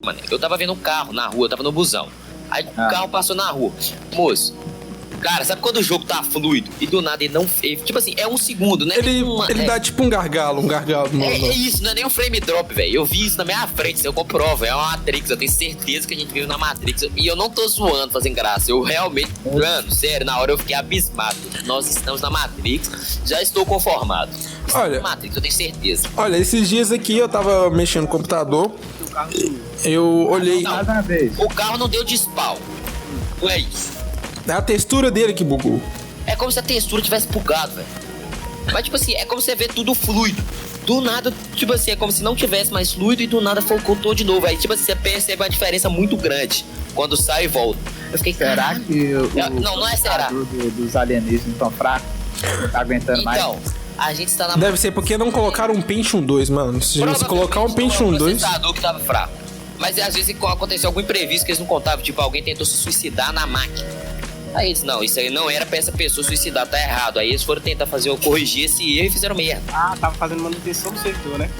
mano, eu tava vendo um carro na rua, eu tava no busão. Aí o carro passou na rua. Moço, cara, sabe quando o jogo tá fluido e do nada ele não... tipo assim, é um segundo, né? Ele dá tipo um gargalo. É isso, não é nem um frame drop, velho. Eu vi isso na minha frente, eu comprovo. É uma Matrix, eu tenho certeza que a gente vive na Matrix. E eu não tô zoando, fazendo graça. Eu realmente, mano, sério, na hora eu fiquei abismado. Nós estamos na Matrix, já estou conformado. Olha, Matrix, eu tenho certeza. Olha, esses dias aqui eu tava mexendo no computador, eu olhei... Não, o carro não deu de spawn. Não é isso. É a textura dele que bugou. É como se a textura tivesse bugado, velho. Mas, tipo assim, é como você vê tudo fluido. Do nada, tipo assim, é como se não tivesse mais fluido e do nada focou todo de novo. Aí, tipo assim, você percebe uma diferença muito grande quando sai e volta. Eu fiquei, será que não é será. Dos alienígenas tão fracos? Não tá aguentando mais? Então, a gente está na... Deve ser porque não colocaram um Pentium 2, mano. Se você colocar um Pentium 2... O processador que tava fraco. Mas às vezes aconteceu algum imprevisto que eles não contavam. Tipo, alguém tentou se suicidar na máquina. Aí eles, não, isso aí não era pra essa pessoa suicidar, tá errado. Aí eles foram tentar corrigir esse erro e fizeram merda. Tava fazendo manutenção do servidor, né?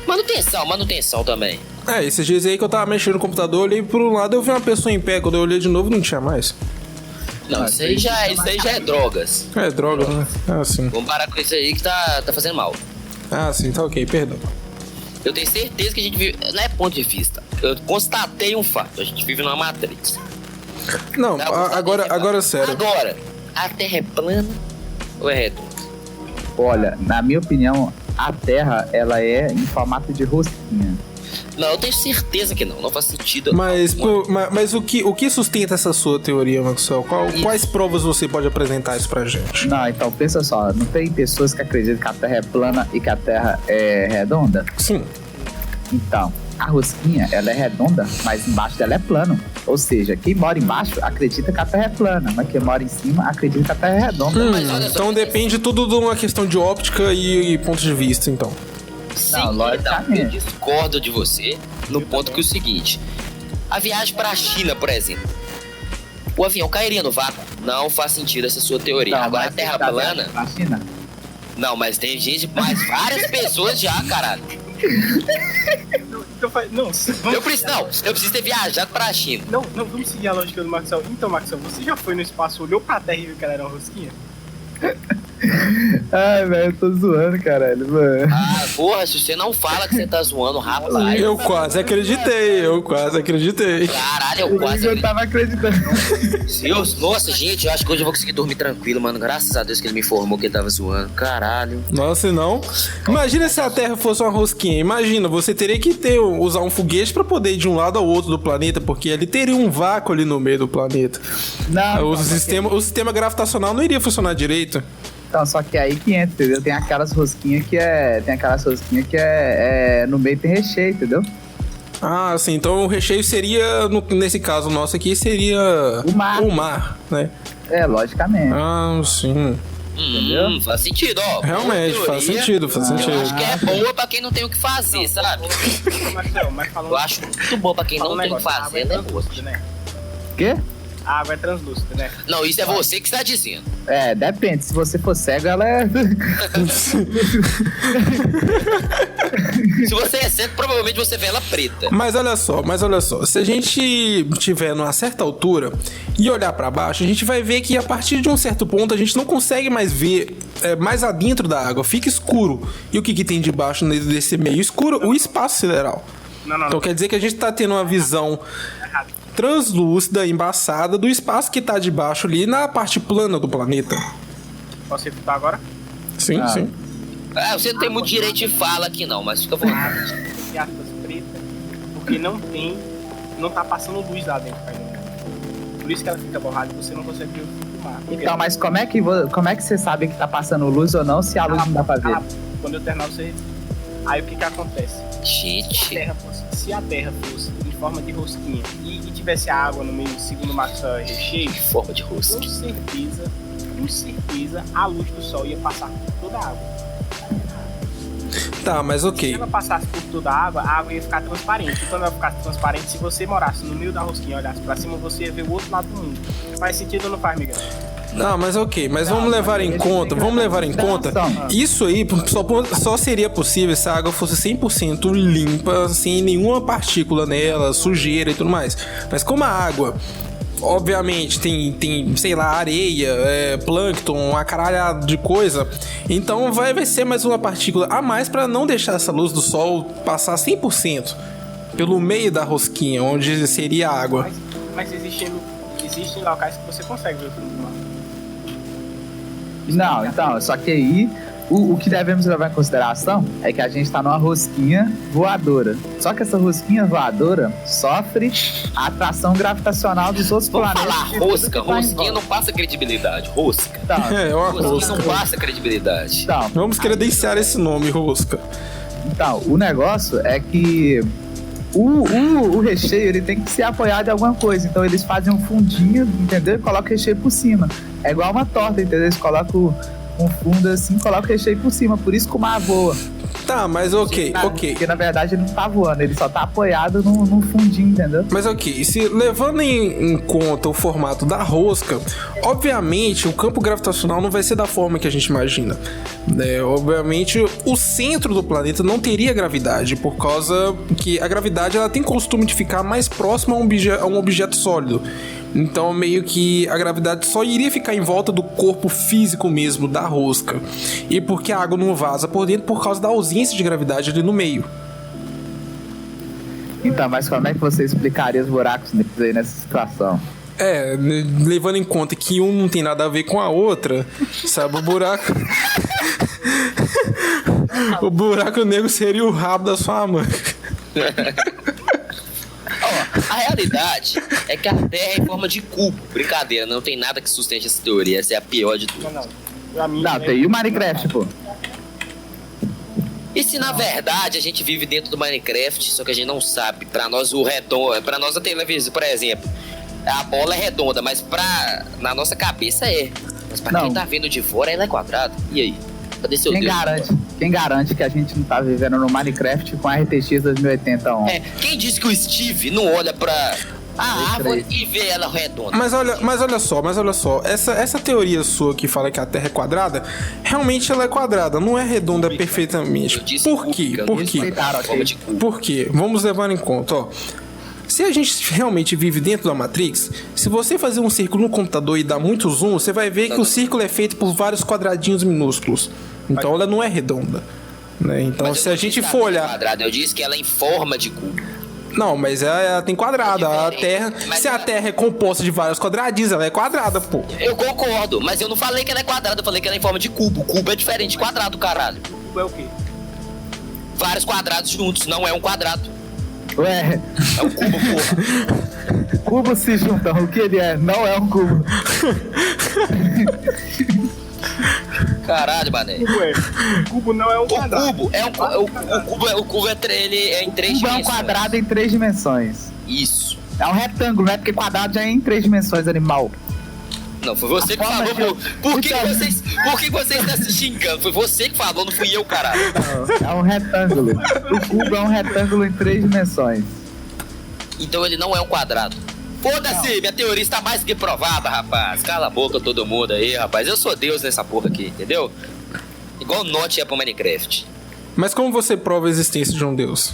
Manutenção também. Esses dias aí que eu tava mexendo no computador, eu olhei pro lado, eu vi uma pessoa em pé. Quando eu olhei de novo, não tinha mais. Não, isso aí já é drogas. É droga, né? Ah, sim. Vamos parar com isso aí que tá fazendo mal. Ah, sim, tá ok, perdão. Eu tenho certeza que a gente vive... Não é ponto de vista. Eu constatei um fato. A gente vive numa Matrix. Não, agora sério. Agora, a Terra é plana ou é redonda? Olha, na minha opinião, a Terra, ela é em formato de rosquinha. Não, eu tenho certeza que não faz sentido. Mas o que sustenta essa sua teoria, Maxwell? Quais provas você pode apresentar isso pra gente? Não, então pensa só, não tem pessoas que acreditam que a Terra é plana e que a Terra é redonda? Sim. Então, a rosquinha, ela é redonda, mas embaixo dela é plano. Ou seja, quem mora embaixo acredita que a Terra é plana, mas quem mora em cima acredita que a Terra é redonda. Então depende tudo de uma questão de óptica e ponto de vista, então. Sim, não, logicamente. Eu discordo de você no ponto que é o seguinte. A viagem para a China, por exemplo. O avião cairia no vácuo? Não faz sentido essa sua teoria. Não, agora a Terra plana... Na China? Não, mas tem gente, várias pessoas já, caralho. Eu preciso ter viajado pra China. Não, vamos seguir a lógica do Maxwell. Então, Maxwell, você já foi no espaço, olhou pra Terra e viu que ela era uma rosquinha? Ai, velho, eu tô zoando, caralho, mano. Porra, se você não fala que você tá zoando, rapaz. Eu quase acreditei. Caralho, eu quase Eu tava acreditando. Nossa, gente, eu acho que hoje eu vou conseguir dormir tranquilo, mano. Graças a Deus que ele me informou que ele tava zoando. Caralho. Nossa, não. Imagina se a Terra fosse uma rosquinha. Imagina, você teria que usar um foguete pra poder ir de um lado ao outro do planeta, porque ele teria um vácuo ali no meio do planeta. O sistema gravitacional não iria funcionar direito. Então, só que aí que entra, entendeu? Tem aquelas rosquinhas que no meio tem recheio, entendeu? Ah, sim. Então o recheio seria, nesse caso nosso aqui, seria o mar, né? É, logicamente. Ah, sim. Entendeu? Faz sentido, ó. Realmente, faz sentido. Eu acho que é boa pra quem não tem o que fazer, sabe? Mas eu acho muito boa pra quem não tem o que fazer, né? Quê? A água é translúcida, né? Não, isso é você que está dizendo. É, depende. Se você for cego, ela é... Se você é cego, provavelmente você vê ela preta. Mas olha só. Se a gente tiver numa certa altura e olhar pra baixo, a gente vai ver que a partir de um certo ponto a gente não consegue mais ver mais adentro da água. Fica escuro. E o que tem debaixo desse meio escuro? O espaço sideral. Então quer dizer que a gente tá tendo uma visão translúcida, embaçada do espaço que tá debaixo ali na parte plana do planeta. Posso refutar agora? Sim. Você não tem muito direito de fala aqui não, mas fica à vontade. E aspas preta, porque não tá passando luz lá dentro ainda. Por isso que ela fica borrada e você não consegue ver o fim do mar. Então, mas como é que você sabe que tá passando luz ou não, se a luz não dá pra ver? Quando eu terminar, você... Aí o que acontece? Gente. Se a Terra fosse em forma de rosquinha e tivesse água no meio, segundo o Maxwell, recheio, em forma de rosquinha, com certeza a luz do sol ia passar por toda a água. Tá, mas ok. Se ela passasse por toda a água ia ficar transparente. E quando ela ficasse transparente, se você morasse no meio da rosquinha e olhasse pra cima, você ia ver o outro lado do mundo. Faz sentido ou não faz, Miguel? Não, mas ok, mas vamos levar em conta, isso aí só seria possível se a água fosse 100% limpa, sem nenhuma partícula nela, sujeira e tudo mais. Mas como a água, obviamente, tem sei lá, areia, plâncton, uma caralhada de coisa, então vai ser mais uma partícula a mais pra não deixar essa luz do sol passar 100% pelo meio da rosquinha, onde seria a água. Mas existem locais que você consegue ver o fundo do mar. Não, então, só que aí o que devemos levar em consideração é que a gente tá numa rosquinha voadora. Só que essa rosquinha voadora sofre a atração gravitacional dos outros Vamos planetas. falar rosca. Rosquinha não passa credibilidade. Rosca. Então, É uma Rosquinha rosca. não passa credibilidade. então, Vamos credenciar esse nome, rosca. Então, o negócio é que o recheio ele tem que ser apoiado em alguma coisa. Então eles fazem um fundinho, entendeu? E colocam o recheio por cima. É igual uma torta, entendeu? Eles colocam um fundo assim, colocam o recheio por cima. Por isso que o mar voa. Tá, mas ok. Porque na verdade ele não tá voando, ele só tá apoiado num fundinho, entendeu? Mas ok, se levando em conta o formato da rosca, obviamente o campo gravitacional não vai ser da forma que a gente imagina. Obviamente o centro do planeta não teria gravidade, por causa que a gravidade ela tem costume de ficar mais próxima a um objeto sólido. Então meio que a gravidade só iria ficar em volta do corpo físico mesmo da rosca. E porque a água não vaza por dentro por causa da ausência de gravidade ali no meio. Então, mas como é que você explicaria os buracos aí nessa situação? Levando em conta que um não tem nada a ver com a outra, sabe, o buraco... O buraco negro seria o rabo da sua mãe. A realidade é que a Terra é em forma de cubo. Brincadeira, não tem nada que sustente essa teoria. Essa é a pior de tudo. Não. Pra mim, Não, tem o Minecraft, pô. E se na verdade a gente vive dentro do Minecraft, só que a gente não sabe? Pra nós o redondo, pra nós a televisão, por exemplo, a bola é redonda, mas na nossa cabeça é. Mas pra quem Não. tá vendo de fora, ela é quadrada. E aí? Cadê seu Deus? Quem garante que a gente não tá vivendo no Minecraft com a RTX 2080 on? Quem disse que o Steve não olha pra a árvore e vê ela redonda? Mas olha só, essa teoria sua que fala que a Terra é quadrada, realmente ela é quadrada, não é redonda perfeitamente. Eu disse Por quê? cúbica, Por eu quê? disse forma de cubo. Por quê? Vamos levar em conta, ó. Se a gente realmente vive dentro da Matrix, se você fazer um círculo no computador e dar muito zoom, você vai ver que o círculo é feito por vários quadradinhos minúsculos. Então ela não é redonda, né? Então Mas se eu a não gente disse que for ela é olhar... quadrada, eu disse que ela é em forma de cubo. Não, mas ela tem quadrada. A Terra, Mas se a Terra é composta de vários quadradinhos, ela é quadrada, pô. Eu concordo, mas eu não falei que ela é quadrada, eu falei que ela é em forma de cubo. Cubo é diferente de quadrado, caralho. cubo é o quê? Vários quadrados juntos, não é um quadrado. Ué, É um cubo, porra. cubo se juntam, o que ele é? Não é um cubo. Caralho, mané. Cubo não é um O quadrado. cubo é o cubo ele é em três Cubo é um dimensões. quadrado em 3 dimensões. Isso. É um retângulo, né? Porque quadrado já é em 3 dimensões, animal. Não, foi você que forma falou. de- Por que vocês estão se xingando? Foi você que falou, não fui eu, caralho. Não, é um retângulo. O cubo é um retângulo em 3 dimensões. Então ele não é um quadrado. Foda-se, minha teoria está mais do que provada, rapaz. Cala a boca todo mundo aí, rapaz. Eu sou Deus nessa porra aqui, entendeu? Igual o Notch é pro Minecraft. Mas como você prova a existência de um Deus?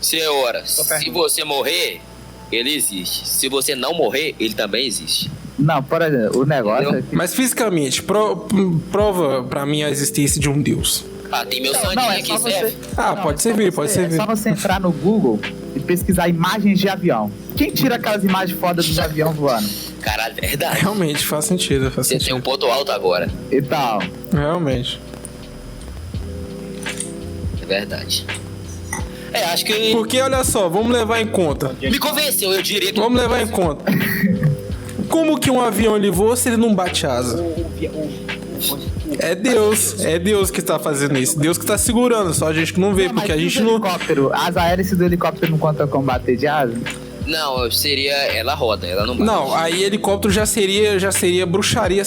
Senhora, se você morrer, ele existe. Se você não morrer, ele também existe. Não, por exemplo, o negócio é que... Mas fisicamente, prova pra mim a existência de um Deus. Ah, tem meu Não, sanguinho é aqui, só você... serve. Ah, Não, pode é só servir, você- pode servir. É só você entrar no Google e pesquisar imagens de avião. Quem tira aquelas imagens fodas dos aviões voando? Caralho, verdade. Realmente, faz sentido, faz Você tem um sentido. ponto alto agora. Então, Realmente. É verdade. Acho que Porque, olha só, vamos levar em conta. me convenceu, eu diria que... Vamos levar em conta. Como que um avião ele voa se ele não bate asa? É Deus que tá fazendo isso. Deus que tá segurando, só a gente que não vê, porque a mas gente e o não... helicóptero, as hélices do helicóptero não conta com bater de asa? Não, seria... Ela roda, ela não bate. Não, aí helicóptero já seria bruxaria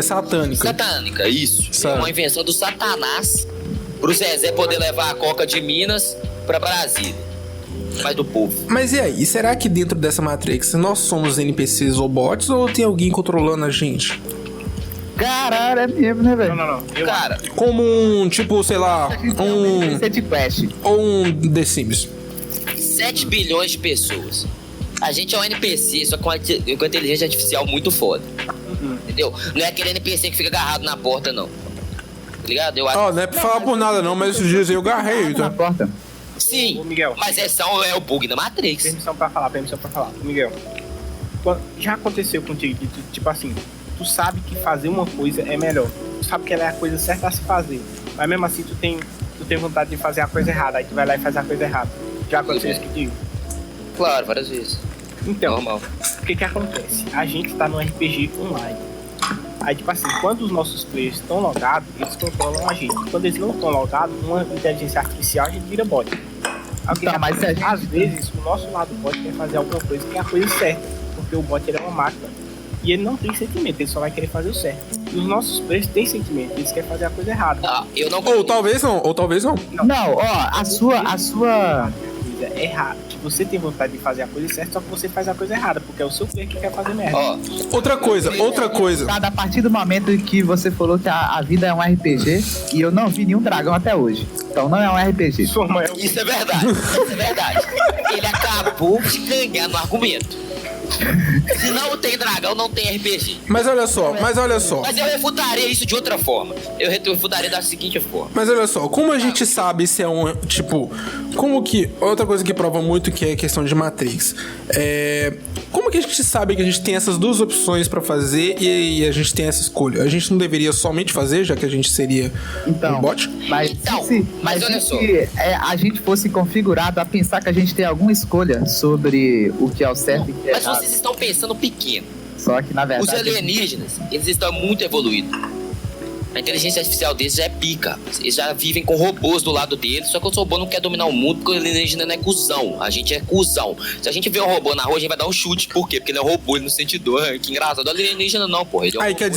satânica. Satânica, isso. Sabe. É uma invenção do Satanás pro Zezé poder levar a coca de Minas pra Brasília. mas do povo. Mas e aí, será que dentro dessa Matrix nós somos NPCs ou bots ou tem alguém controlando a gente? Caralho, é mesmo, né, velho? Não. Cara, Como um, tipo, sei lá, um... Set Quest. ou um The Sims. 7 bilhões de pessoas. A gente é um NPC, só com a inteligência artificial muito foda. Entendeu? Não é aquele NPC que fica agarrado na porta, não. Tá ligado? Eu acho. Ó, não é pra falar por nada não, mas esses dias eu garrei, Na tá? porta. Sim, Ô, Miguel. mas esse é o bug da Matrix. Permissão pra falar. Ô, Miguel, já aconteceu contigo que, tipo assim, tu sabe que fazer uma coisa é melhor. Tu sabe que ela é a coisa certa a se fazer. Mas mesmo assim, tu tem vontade de fazer a coisa errada. Aí tu vai lá e faz a coisa errada. Já aconteceu isso contigo? Claro, várias vezes. Então, Normal. o que acontece? A gente tá no RPG online. Aí, tipo assim, quando os nossos players estão logados, eles controlam a gente. Quando eles não estão logados, uma inteligência artificial, a gente vira bot. Aí, o que Tá, mas acontece? se a Às vezes, o nosso lado bot quer fazer alguma coisa que é a coisa certa. Porque o bot ele é uma máquina. E ele não tem sentimento, ele só vai querer fazer o certo. E os nossos players têm sentimento, eles querem fazer a coisa errada. Ah, eu não. Ou talvez não. Não, ó, a sua... Coisa errada. Você tem vontade de fazer a coisa certa, só que você faz a coisa errada, porque é o seu player que quer fazer merda. Ó, Outra coisa. A partir do momento que você falou que a vida é um RPG, e eu não vi nenhum dragão até hoje. Então não é um RPG. Sua mãe é um isso é verdade. Isso é verdade. Ele acabou de ganhar no argumento. Se não tem dragão, não tem RPG. Mas olha só. Mas eu refutaria isso de outra forma. Eu refutaria da seguinte forma. Mas olha só, como a gente sabe se é um, tipo, como que, outra coisa que prova muito que é a questão de Matrix, como que a gente sabe que a gente tem essas duas opções pra fazer e a gente tem essa escolha? A gente não deveria somente fazer, já que a gente seria um bot? Mas Então, mas olha se só. a gente fosse configurado a pensar que a gente tem alguma escolha sobre o que é o certo e o que é Mas errado. vocês estão pensando pequeno. Só que na Os verdade... alienígenas, eles estão muito evoluídos. A inteligência artificial deles já é pica. Eles já vivem com robôs do lado deles, só que os robôs não querem dominar o mundo porque o alienígena não é cuzão. A gente é cuzão. Se a gente vê um robô na rua, a gente vai dar um chute. Por quê? Porque ele é um robô, ele não sente dor. Que engraçado. O alienígena não, porra. Ele é um Aí robô. quer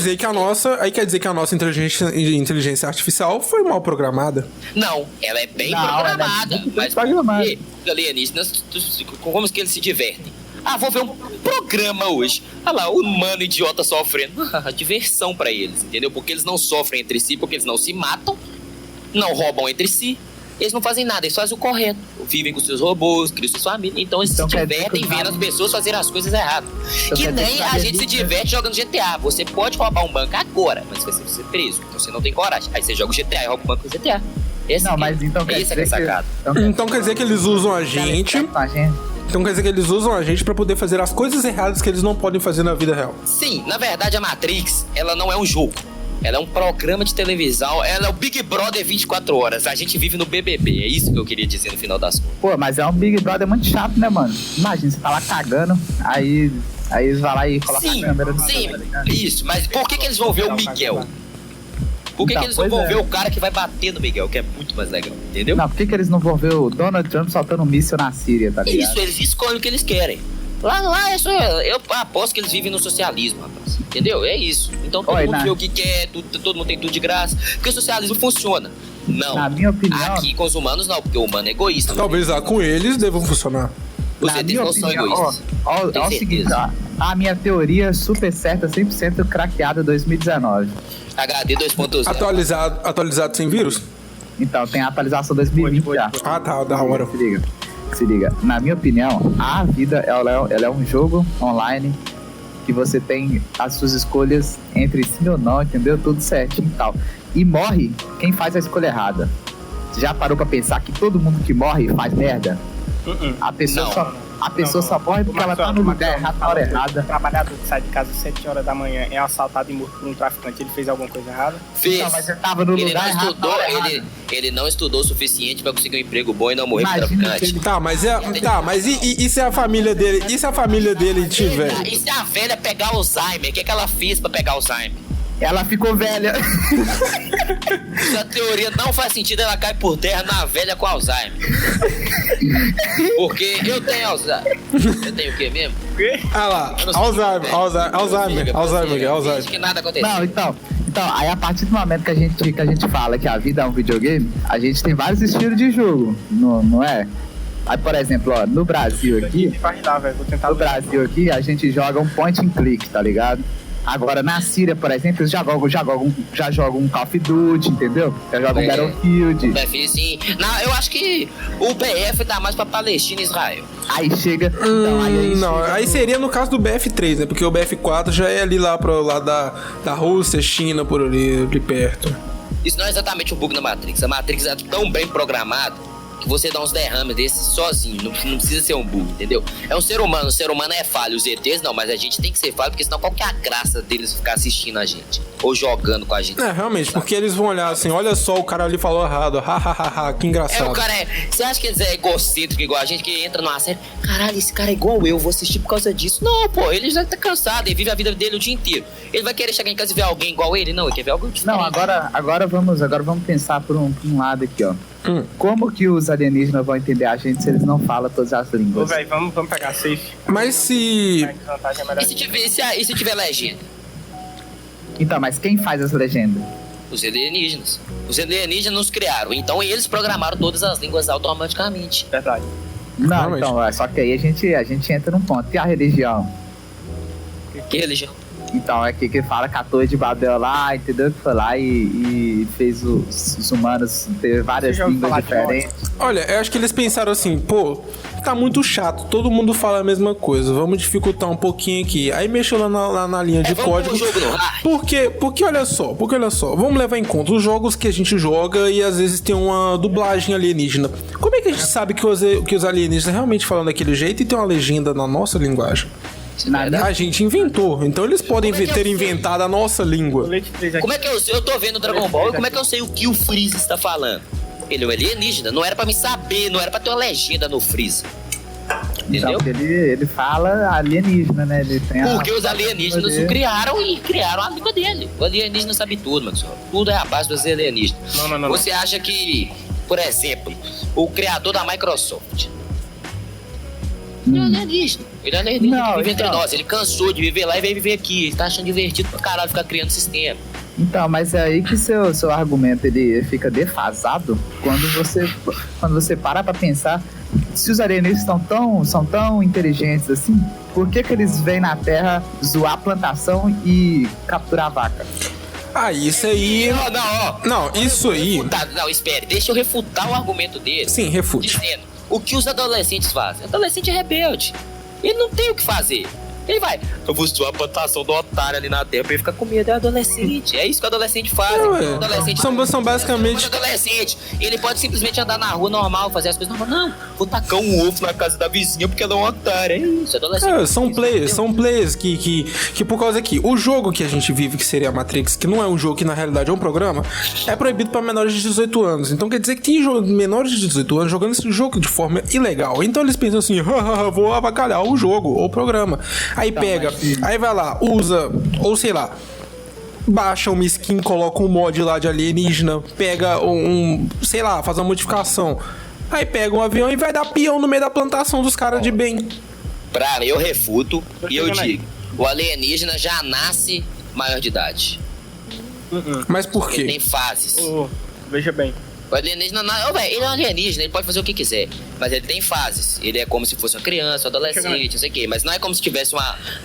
dizer que a nossa inteligência artificial foi mal programada. Não, ela é bem Não, ela é programada. muito Mas programada. por quê? Os alienígenas, como que eles se divertem? Ah, vou ver um programa hoje. Olha lá, o humano idiota sofrendo. Diversão pra eles, entendeu? Porque eles não sofrem entre si, porque eles não se matam, não roubam entre si. Eles não fazem nada, eles fazem o correto. Vivem com seus robôs, criam suas famílias. Então eles Então se quer dizer divertem que vendo as pessoas fazerem as coisas erradas. Então Que quer dizer nem que a gente se alienígena- diverte jogando GTA. Você pode roubar um banco agora, mas você vai ser preso. Então você não tem coragem. Aí você joga o GTA e rouba o banco do GTA. Não, mas então quer esse é dizer que é sacado. Então quer dizer que eles usam a gente. Então quer dizer que eles usam a gente pra poder fazer as coisas erradas que eles não podem fazer na vida real. Sim, na verdade a Matrix, ela não é um jogo. Ela é um programa de televisão, ela é o Big Brother 24 horas. A gente vive no BBB, é isso que eu queria dizer no final das contas. Pô, mas é um Big Brother muito chato, né, mano? Imagina, você tá lá cagando, aí eles vão lá e colocam Sim, a câmera no sim, tá ligado? isso. Mas por que eles vão ver o Miguel? Por que, Então, que eles não pois vão é. ver o cara que vai bater no Miguel, que é muito mais legal, entendeu? Não, por que eles não vão ver o Donald Trump soltando um míssil na Síria, tá ligado? Isso, eles escolhem o que eles querem. Lá é só, eu aposto que eles vivem no socialismo, rapaz. Entendeu? É isso. Então todo Oi, mundo na- vê o que quer, todo mundo tem tudo de graça. Porque o socialismo funciona. Não. Na minha opinião... Aqui com os humanos não, porque o humano é egoísta. Talvez lá com eles devam funcionar. Os Na ETs minha não são opinião, egoístas. ó, Tenho o seguinte, certeza. ó, a minha teoria super certa, 100% craqueada 2019. HD 2.0. Atualizado sem vírus? Então, tem a atualização 2020 já. Ah, tá, da hora. Se liga. Na minha opinião, a vida ela é um jogo online que você tem as suas escolhas entre sim ou não, entendeu? Tudo certinho e tal. E morre quem faz a escolha errada. Você já parou pra pensar que todo mundo que morre faz merda? A pessoa, Não. só morre porque ela tá no lugar errado, na hora O errada. trabalhador que sai de casa às 7 horas da manhã é assaltado e morto por um traficante, ele fez alguma coisa errada? Fez. Não, mas ele tava no Ele não lugar errado, na estudou, hora errada. ele não estudou o suficiente pra conseguir um emprego bom e não morrer por Imagina traficante. se ele- Tá, mas e se a família dele. E se a família dele tiver? E se a velha pegar Alzheimer? O que ela fez pra pegar Alzheimer? Ela ficou velha. Se a teoria não faz sentido, ela cai por terra na velha com Alzheimer. Porque eu tenho Alzheimer. Eu tenho o quê mesmo? Ah lá, Eu não sei Alzheimer, o que é. Alzheimer. Finge que nada aconteceu. Não, então, aí a partir do momento que a gente fala que a vida é um videogame, a gente tem vários estilos de jogo, não é? Aí, por exemplo, ó, no Brasil aqui, Faz lá, velho. Vou tentar. no Brasil aqui, a gente joga um point and click, tá ligado? Agora, na Síria, por exemplo, eles já jogam um Call of Duty, entendeu? Já jogam um Battlefield. BF, sim. Não, eu acho que o BF dá mais pra Palestina e Israel. Aí chega... Então, Não, chega aí seria no caso do BF3, né? Porque o BF4 já é ali lá pro lado da Rússia, China, por ali perto. Isso não é exatamente um bug na Matrix. A Matrix é tão bem programada que você dá uns derrames desses sozinho. Não precisa ser um bug, entendeu? É um ser humano. O ser humano é falho. Os ETs não, mas a gente tem que ser falho, porque senão qual que é a graça deles ficar assistindo a gente? Ou jogando com a gente? É, realmente, porque eles vão olhar assim, olha só, o cara ali falou errado, hahaha, que engraçado. O cara Você acha que eles é egocêntrico igual a gente, que entra numa série? Caralho, esse cara é igual eu, vou assistir por causa disso. Não, pô, ele já tá cansado, ele vive a vida dele o dia inteiro. Ele vai querer chegar em casa e ver alguém igual ele? Não, ele quer ver algo diferente. Não, agora vamos pensar por um lado aqui, ó. Como que os alienígenas vão entender a gente se eles não falam todas as Ô, línguas? velho, vamos pegar safe. Mas se... A desvantagem é melhor. E se tiver legenda? Então, mas quem faz as legendas? Os alienígenas. Os alienígenas nos criaram, então eles programaram todas as línguas automaticamente. Verdade. Não, Realmente. então, só que aí a gente entra num ponto. E a religião? Que religião? Então, é que fala que a Torre de Babel lá, entendeu? Que foi lá e fez os humanos ter várias Você já ouviu línguas falar de diferentes. Olha, eu acho que eles pensaram assim, pô, tá muito chato, todo mundo fala a mesma coisa, vamos dificultar um pouquinho aqui. Aí mexeu lá na linha de vamos código. pôr o jogo no hard. Porque olha só, vamos levar em conta os jogos que a gente joga e às vezes tem uma dublagem alienígena. Como é que a gente sabe que os alienígenas realmente falam daquele jeito e tem uma legenda na nossa linguagem? A gente inventou, então eles podem Como é que ter eu sei? inventado a nossa língua. O Leite 3 aqui. Como é que eu sei? Eu tô vendo Dragon Ball e como é que eu sei o que o Freeza está falando? Ele é um alienígena, não era pra me saber, não era pra ter uma legenda no Freeza. Então, Entendeu? porque ele fala alienígena, né? Ele tem Porque os alienígenas o criaram e criaram a língua dele. O alienígena sabe tudo, mano. Tudo é a base dos alienígenas. Não. Você acha que, por exemplo, o criador da Microsoft, ele é alienígena. Ele é alienígena, Não, que vive entre então. nós. Ele cansou de viver lá e veio viver aqui. Ele tá achando divertido pra caralho ficar criando sistema. Então, mas é aí que seu argumento ele fica defasado quando você para pra pensar se os alienígenas são tão inteligentes assim, por que eles vêm na Terra zoar a plantação e capturar a vaca? Ah, isso aí... Não, isso aí... Não, espere. Deixa eu refutar o argumento dele. Sim, refute. Dizendo, o que os adolescentes fazem? Adolescente é rebelde. Ele não tem o que fazer. Ele vai, eu vou zoar a plantação do otário ali na terra pra ele ficar com medo. É adolescente. É isso que o adolescente faz. Ué, Adolescente são basicamente... adolescente. Ele pode simplesmente andar na rua normal, fazer as coisas normais. Não, vou tacar um ovo na casa da vizinha porque ela é um otário. É isso, adolescente. São players que por causa que o jogo que a gente vive, que seria a Matrix, que não é um jogo, que na realidade é um programa, é proibido para menores de 18 anos. Então quer dizer que tem menores de 18 anos jogando esse jogo de forma ilegal. Então eles pensam assim, vou avacalhar o jogo ou o programa. Aí pega, aí vai lá, usa, ou sei lá, baixa uma skin, coloca um mod lá de alienígena, pega sei lá, faz uma modificação. Aí pega um avião e vai dar peão no meio da plantação dos caras de bem. Eu refuto e eu chegando aí. digo, o alienígena já nasce maior de idade. Mas por Ele quê? tem fases. Veja bem. O alienígena, ele é um alienígena, ele pode fazer o que quiser, mas ele tem fases. Ele é como se fosse uma criança, um adolescente, não sei o quê, mas não é como se tivesse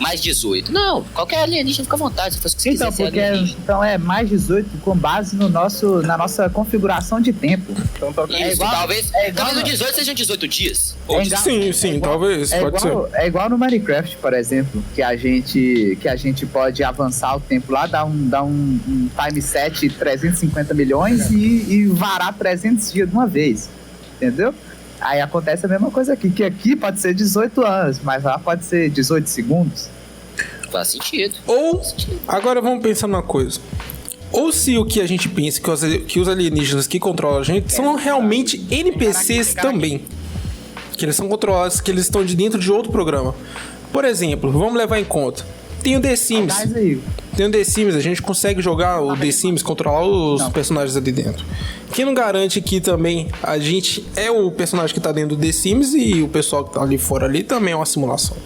mais 18. Não, qualquer alienígena fica à vontade, se fosse o que você Então, quiser ser porque alienígena. então é mais 18 com base na nossa configuração de tempo. Então toca aí. Isso, igual- talvez é igual- o 18 sejam 18 dias. É Ou igual- Sim, talvez, pode ser. É igual no Minecraft, por exemplo, que a gente pode avançar o tempo lá, dar um time set 350 milhões e varar 300 dias de uma vez, entendeu? Aí acontece a mesma coisa aqui, que aqui pode ser 18 anos, mas lá pode ser 18 segundos. faz sentido. Ou, agora vamos pensar numa coisa. Ou se o que a gente pensa, que os alienígenas que controlam a gente são realmente NPCs também. Que eles são controlados, que eles estão de dentro de outro programa. Por exemplo, vamos levar em conta. Tem o The Sims. Mas aí, Tem o The Sims, a gente consegue jogar o The Sims, controlar os personagens ali dentro. Quem não garante que também a gente é o personagem que tá dentro do The Sims e o pessoal que tá ali fora ali também é uma simulação.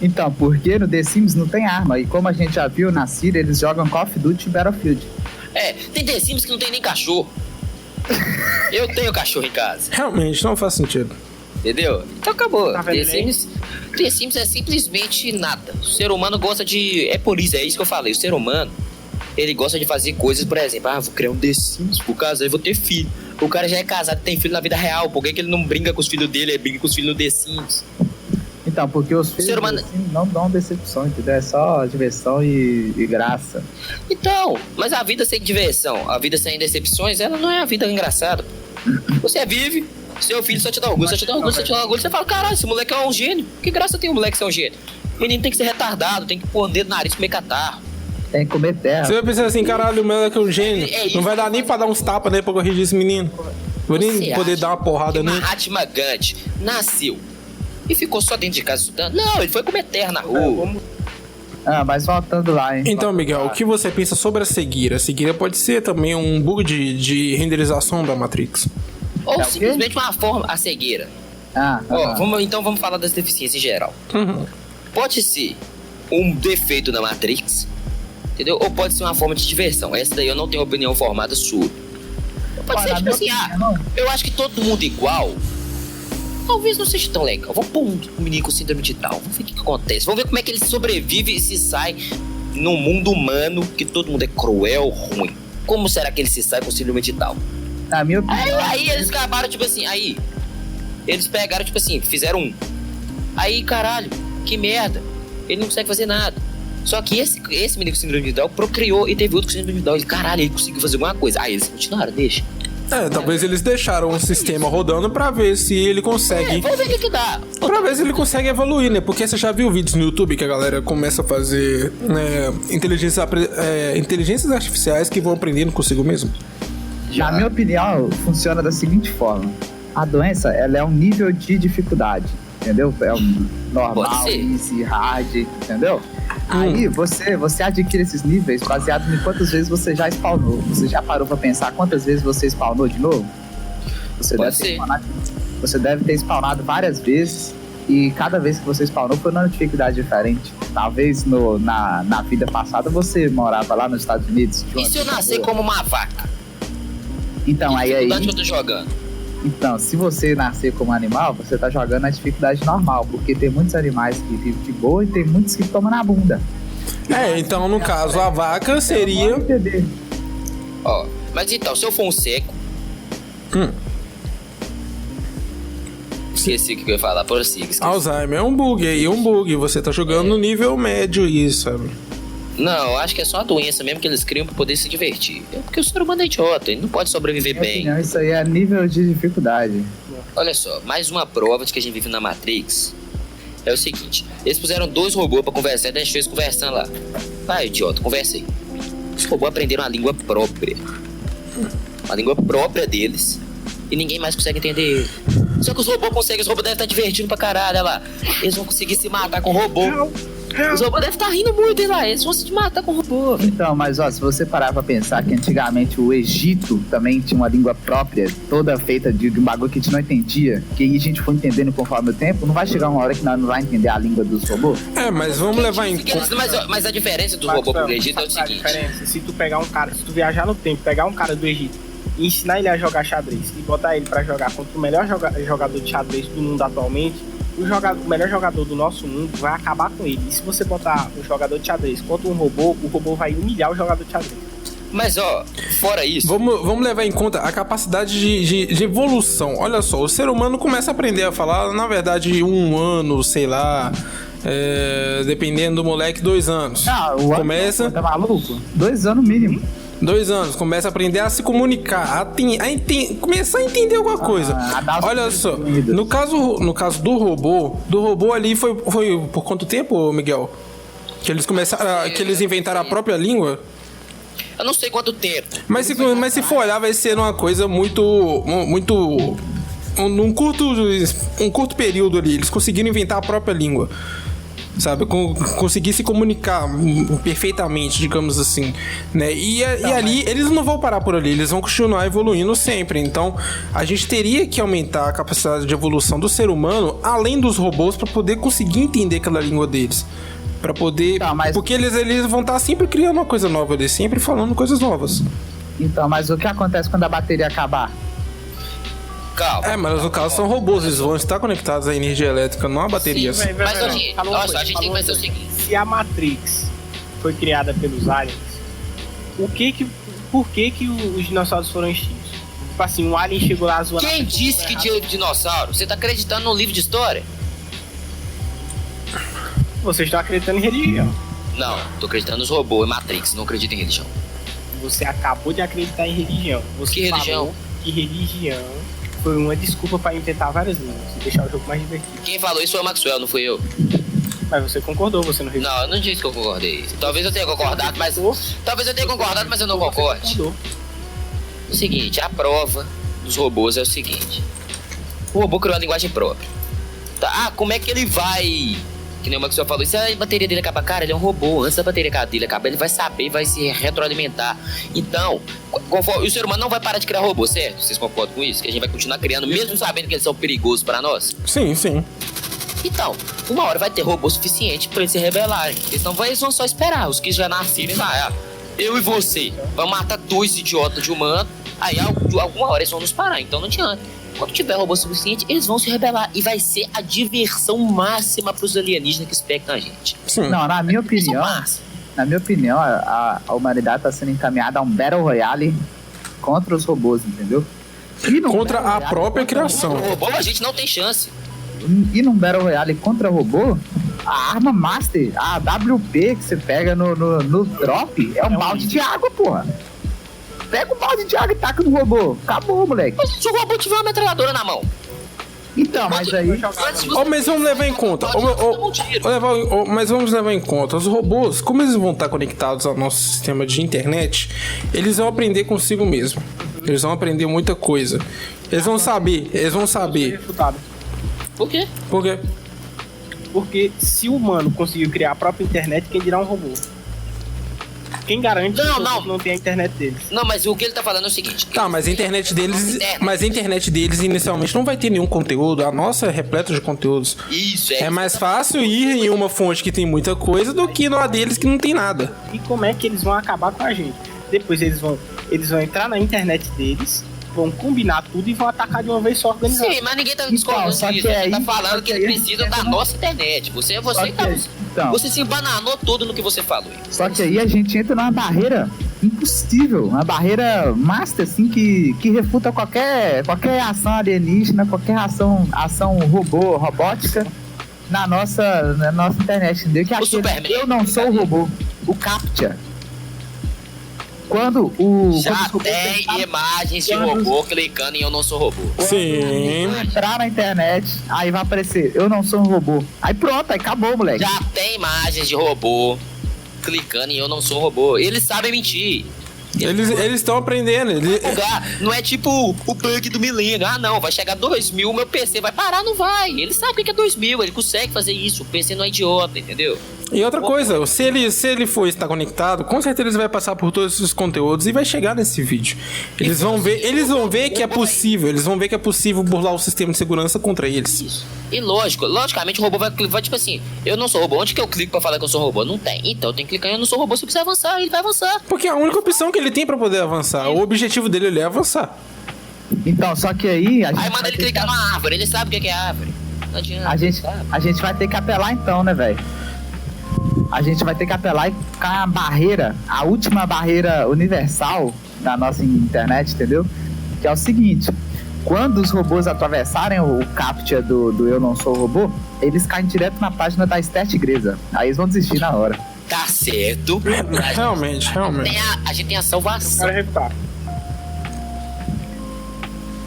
então, porque no The Sims não tem arma, e como a gente já viu na Síria, eles jogam Call of Duty e Battlefield. Tem The Sims que não tem nem cachorro. Eu tenho cachorro em casa. Realmente, não faz sentido. Entendeu? Então acabou. Tá vendo The Sims é simplesmente nada. O ser humano gosta de... É por isso, é isso que eu falei. O ser humano, ele gosta de fazer coisas, por exemplo, vou criar um The Sims, por causa eu vou ter filho. O cara já é casado, tem filho na vida real. Por que ele não brinca com os filhos dele, ele brinca com os filhos no The Sims? Então, porque os filhos ser humano... assim, não dão decepção, entendeu? É só diversão e graça. Então, mas a vida sem diversão, a vida sem decepções, ela não é a vida engraçada. Você vive, seu filho só te dá orgulho, você fala, caralho, esse moleque é um gênio. Que graça tem um moleque ser um gênio? O menino tem que ser retardado, tem que pôr o dedo no nariz, comer catarro. Tem que comer terra. Você vai pensar assim, caralho, o moleque é um gênio. Não vai dar nem pra dar uns tapas, né, pra corrigir esse menino. Vou nem poder dar uma porrada nele. Mahatma Gandhi nasceu e ficou só dentro de casa estudando. Não, ele foi comer terra na rua. Mas voltando lá, hein. Então, Miguel, o que você pensa sobre a cegueira? A cegueira pode ser também um bug de renderização da Matrix. Ou simplesmente uma forma, a cegueira. Vamos falar das deficiências em geral. Pode ser um defeito da Matrix, entendeu? Ou pode ser uma forma de diversão. Essa daí eu não tenho opinião formada sobre. Pode ser tipo assim, eu acho que todo mundo igual talvez não seja tão legal. Vamos pôr um menino com síndrome de Down. Vamos ver o que acontece. Vamos ver como é que ele sobrevive e se sai num mundo humano que todo mundo é cruel, ruim. Como será que ele se sai com síndrome de Down? Na minha opinião. Aí eles acabaram, tipo assim, eles pegaram, tipo assim, fizeram um. Aí, caralho, que merda. Ele não consegue fazer nada. Só que esse menino com síndrome de Down procriou e teve outro com síndrome de Down. Ele, caralho, ele conseguiu fazer alguma coisa. Aí eles continuaram, deixa. Talvez eles deixaram o sistema rodando pra ver se ele consegue... vamos ver o que dá. Pra ver se ele consegue evoluir, né? Porque você já viu vídeos no YouTube que a galera começa a fazer inteligências artificiais que vão aprendendo consigo mesmo? Na minha opinião, funciona da seguinte forma. A doença, ela é um nível de dificuldade, entendeu? É um normal, easy, hard, entendeu? Aí você adquire esses níveis baseado em quantas vezes você já spawnou. Você já parou pra pensar quantas vezes você spawnou de novo? Você deve ter spawnado várias vezes e cada vez que você spawnou foi numa dificuldade diferente. Talvez na vida passada você morava lá nos Estados Unidos. E se eu nascer como uma vaca? Então, aí... Que eu tô jogando? Então, se você nascer como animal, você tá jogando na dificuldade normal, porque tem muitos animais que vivem de boa e tem muitos que tomam na bunda. Então no caso a vaca seria... Mas então, se eu for um seco... Esqueci o que eu ia falar, prossiga. Alzheimer é um bug, você tá jogando no nível médio isso, sabe? Não, acho que é só a doença mesmo que eles criam pra poder se divertir. É porque o ser humano é idiota, ele não pode sobreviver bem. Opinião, isso aí é nível de dificuldade. Olha só, mais uma prova de que a gente vive na Matrix é o seguinte: eles puseram 2 robôs pra conversar e deixou eles conversando lá. Idiota, conversa aí. Os robôs aprenderam a língua própria. A língua própria deles. E ninguém mais consegue entender ele. Só que os robôs conseguem, os robôs devem estar divertindo pra caralho, olha lá. Eles vão conseguir se matar com o robô. Os robôs devem estar rindo muito, hein, lá. Eles vão se matar com o robô. Então, mas se você parar pra pensar que antigamente o Egito também tinha uma língua própria, toda feita de um bagulho que a gente não entendia, que aí a gente foi entendendo conforme o tempo, não vai chegar uma hora que nós não vai entender a língua dos robôs? Mas vamos levar em conta... Mas a diferença do robô pro Egito é o seguinte: se tu pegar um cara, se tu viajar no tempo, pegar um cara do Egito e ensinar ele a jogar xadrez e botar ele pra jogar contra o melhor jogador de xadrez do mundo atualmente, o melhor jogador do nosso mundo vai acabar com ele. E se você botar um jogador de xadrez contra um robô, o robô vai humilhar o jogador de xadrez. Mas fora isso... Vamos levar em conta a capacidade de evolução. Olha só, o ser humano começa a aprender a falar, na verdade, 1 ano, sei lá... dependendo do moleque, 2 anos. Começa... Tá maluco? 2 anos mínimo. 2 anos, começa a aprender a se comunicar, começar a entender alguma coisa. Olha só, no caso do robô ali foi por quanto tempo, Miguel? Que eles começaram, que eles inventaram a própria língua? Eu não sei quanto tempo. Mas se for olhar, vai ser uma coisa muito um curto período ali. Eles conseguiram inventar a própria língua. Sabe, conseguir se comunicar perfeitamente, digamos assim, né? E ali, eles não vão parar por ali, eles vão continuar evoluindo sempre. Então, a gente teria que aumentar a capacidade de evolução do ser humano, além dos robôs, para poder conseguir entender aquela língua deles. Para poder... Porque eles vão estar sempre criando uma coisa nova, eles sempre falando coisas novas. Então, mas o que acontece quando a bateria acabar? Calma. Mas no caso são robôs, eles vão estar conectados à energia elétrica, não à bateria. Sim, Mas a gente tem que pensar o seguinte. Se a Matrix foi criada pelos aliens, por que os dinossauros foram extintos? Tipo assim, um alien chegou lá zoando. Quem disse que tinha dinossauro? Você tá acreditando no livro de história? Vocês estão acreditando em religião. Não, tô acreditando nos robôs e Matrix, não acredito em religião. Você acabou de acreditar em religião. Você Que religião? falou que religião foi uma desculpa pra inventar várias línguas e deixar o jogo mais divertido. Quem falou isso foi o Maxwell, não fui eu. Mas você concordou, você não reviu. Não, eu não disse que eu concordei. Talvez eu tenha concordado, mas eu não concorde. Concordou. O seguinte, a prova dos robôs é o seguinte. O robô criou uma linguagem própria. Tá? Como é que ele vai... Que nem o Maxwell falou, se a bateria dele acabar, cara, ele é um robô. Antes da bateria dele acabar, ele vai saber, vai se retroalimentar. Então, o ser humano não vai parar de criar robô, certo? Vocês concordam com isso? Que a gente vai continuar criando, mesmo sabendo que eles são perigosos pra nós? Sim, sim. Então, uma hora vai ter robô suficiente pra eles se rebelarem. Eles vão só esperar. Os que já nascerem lá, eu e você, vamos matar 2 idiotas de humano. Aí, alguma hora eles vão nos parar, então não adianta. Quando tiver robô suficiente, eles vão se rebelar. E vai ser a diversão máxima pros alienígenas que expectam a gente. Sim. Não, na minha opinião, a humanidade tá sendo encaminhada a um Battle Royale contra os robôs, entendeu? Contra a própria criação. O robô a gente não tem chance. E num Battle Royale contra robô, a arma Master, a AWP que você pega no drop, é um balde de água, porra. Pega um balde de água e taca no robô. Acabou, moleque. Mas se o robô tiver uma metralhadora na mão. Então, mas aí... Mas vamos levar em conta. Mas vamos levar em conta. Os robôs, como eles vão estar conectados ao nosso sistema de internet, eles vão aprender consigo mesmo. Eles vão aprender muita coisa. Eles vão saber. Refutado. Por quê? Por quê? Porque se o humano conseguiu criar a própria internet, quem dirá um robô? Quem garante que não tem a internet deles? Não, mas o que ele tá falando é o seguinte. Tá, mas a internet deles inicialmente não vai ter nenhum conteúdo. A nossa é repleta de conteúdos. Isso, É mais fácil ir em uma fonte que tem muita coisa do que numa deles que não tem nada. E como é que eles vão acabar com a gente? Depois eles vão entrar na internet deles, vão combinar tudo e vão atacar de uma vez só organizado. Sim, mas ninguém tá discordando só disso. que Ele tá aí- falando que ele precisa da nossa internet. Você se embananou todo no que você falou. Só que aí a gente entra numa barreira impossível, uma barreira master, assim, que refuta qualquer ação alienígena, qualquer ação robótica na nossa internet, entendeu? Que aquele Superman. eu não sou o robô, o CAPTCHA. Quando Já os tem imagens de robô clicando em eu não sou robô. Sim. entrar na internet, aí vai aparecer, eu não sou um robô. Aí pronto, aí acabou, moleque. Já tem imagens de robô clicando em eu não sou robô. Eles sabem mentir. Eles estão aprendendo. Não é tipo o bug do milênio. Ah, não, vai chegar 2000, meu PC vai parar, não vai. Ele sabe o que é 2000, ele consegue fazer isso. O PC não é idiota, entendeu? E outra coisa, se ele for estar conectado, com certeza ele vai passar por todos esses conteúdos e vai chegar nesse vídeo. Eles vão ver que é possível burlar o sistema de segurança contra eles. Isso. E logicamente o robô vai tipo assim, eu não sou robô, onde que eu clico pra falar que eu sou robô? Não tem. Então tem que clicar em eu não sou robô, se quiser avançar, ele vai avançar. Porque é a única opção que ele tem pra poder avançar. O objetivo dele é avançar. Então, só que aí Aí manda ele clicar numa árvore, ele sabe o que é árvore. Não adianta. a gente vai ter que apelar então, né, velho? A gente vai ter que apelar e ficar a barreira, a última barreira universal da nossa internet, entendeu? Que é o seguinte: quando os robôs atravessarem o CAPTCHA do Eu Não Sou Robô, eles caem direto na página da Stert Igreja. Aí eles vão desistir na hora. Tá certo. Realmente. A gente tem a salvação. Para refutar.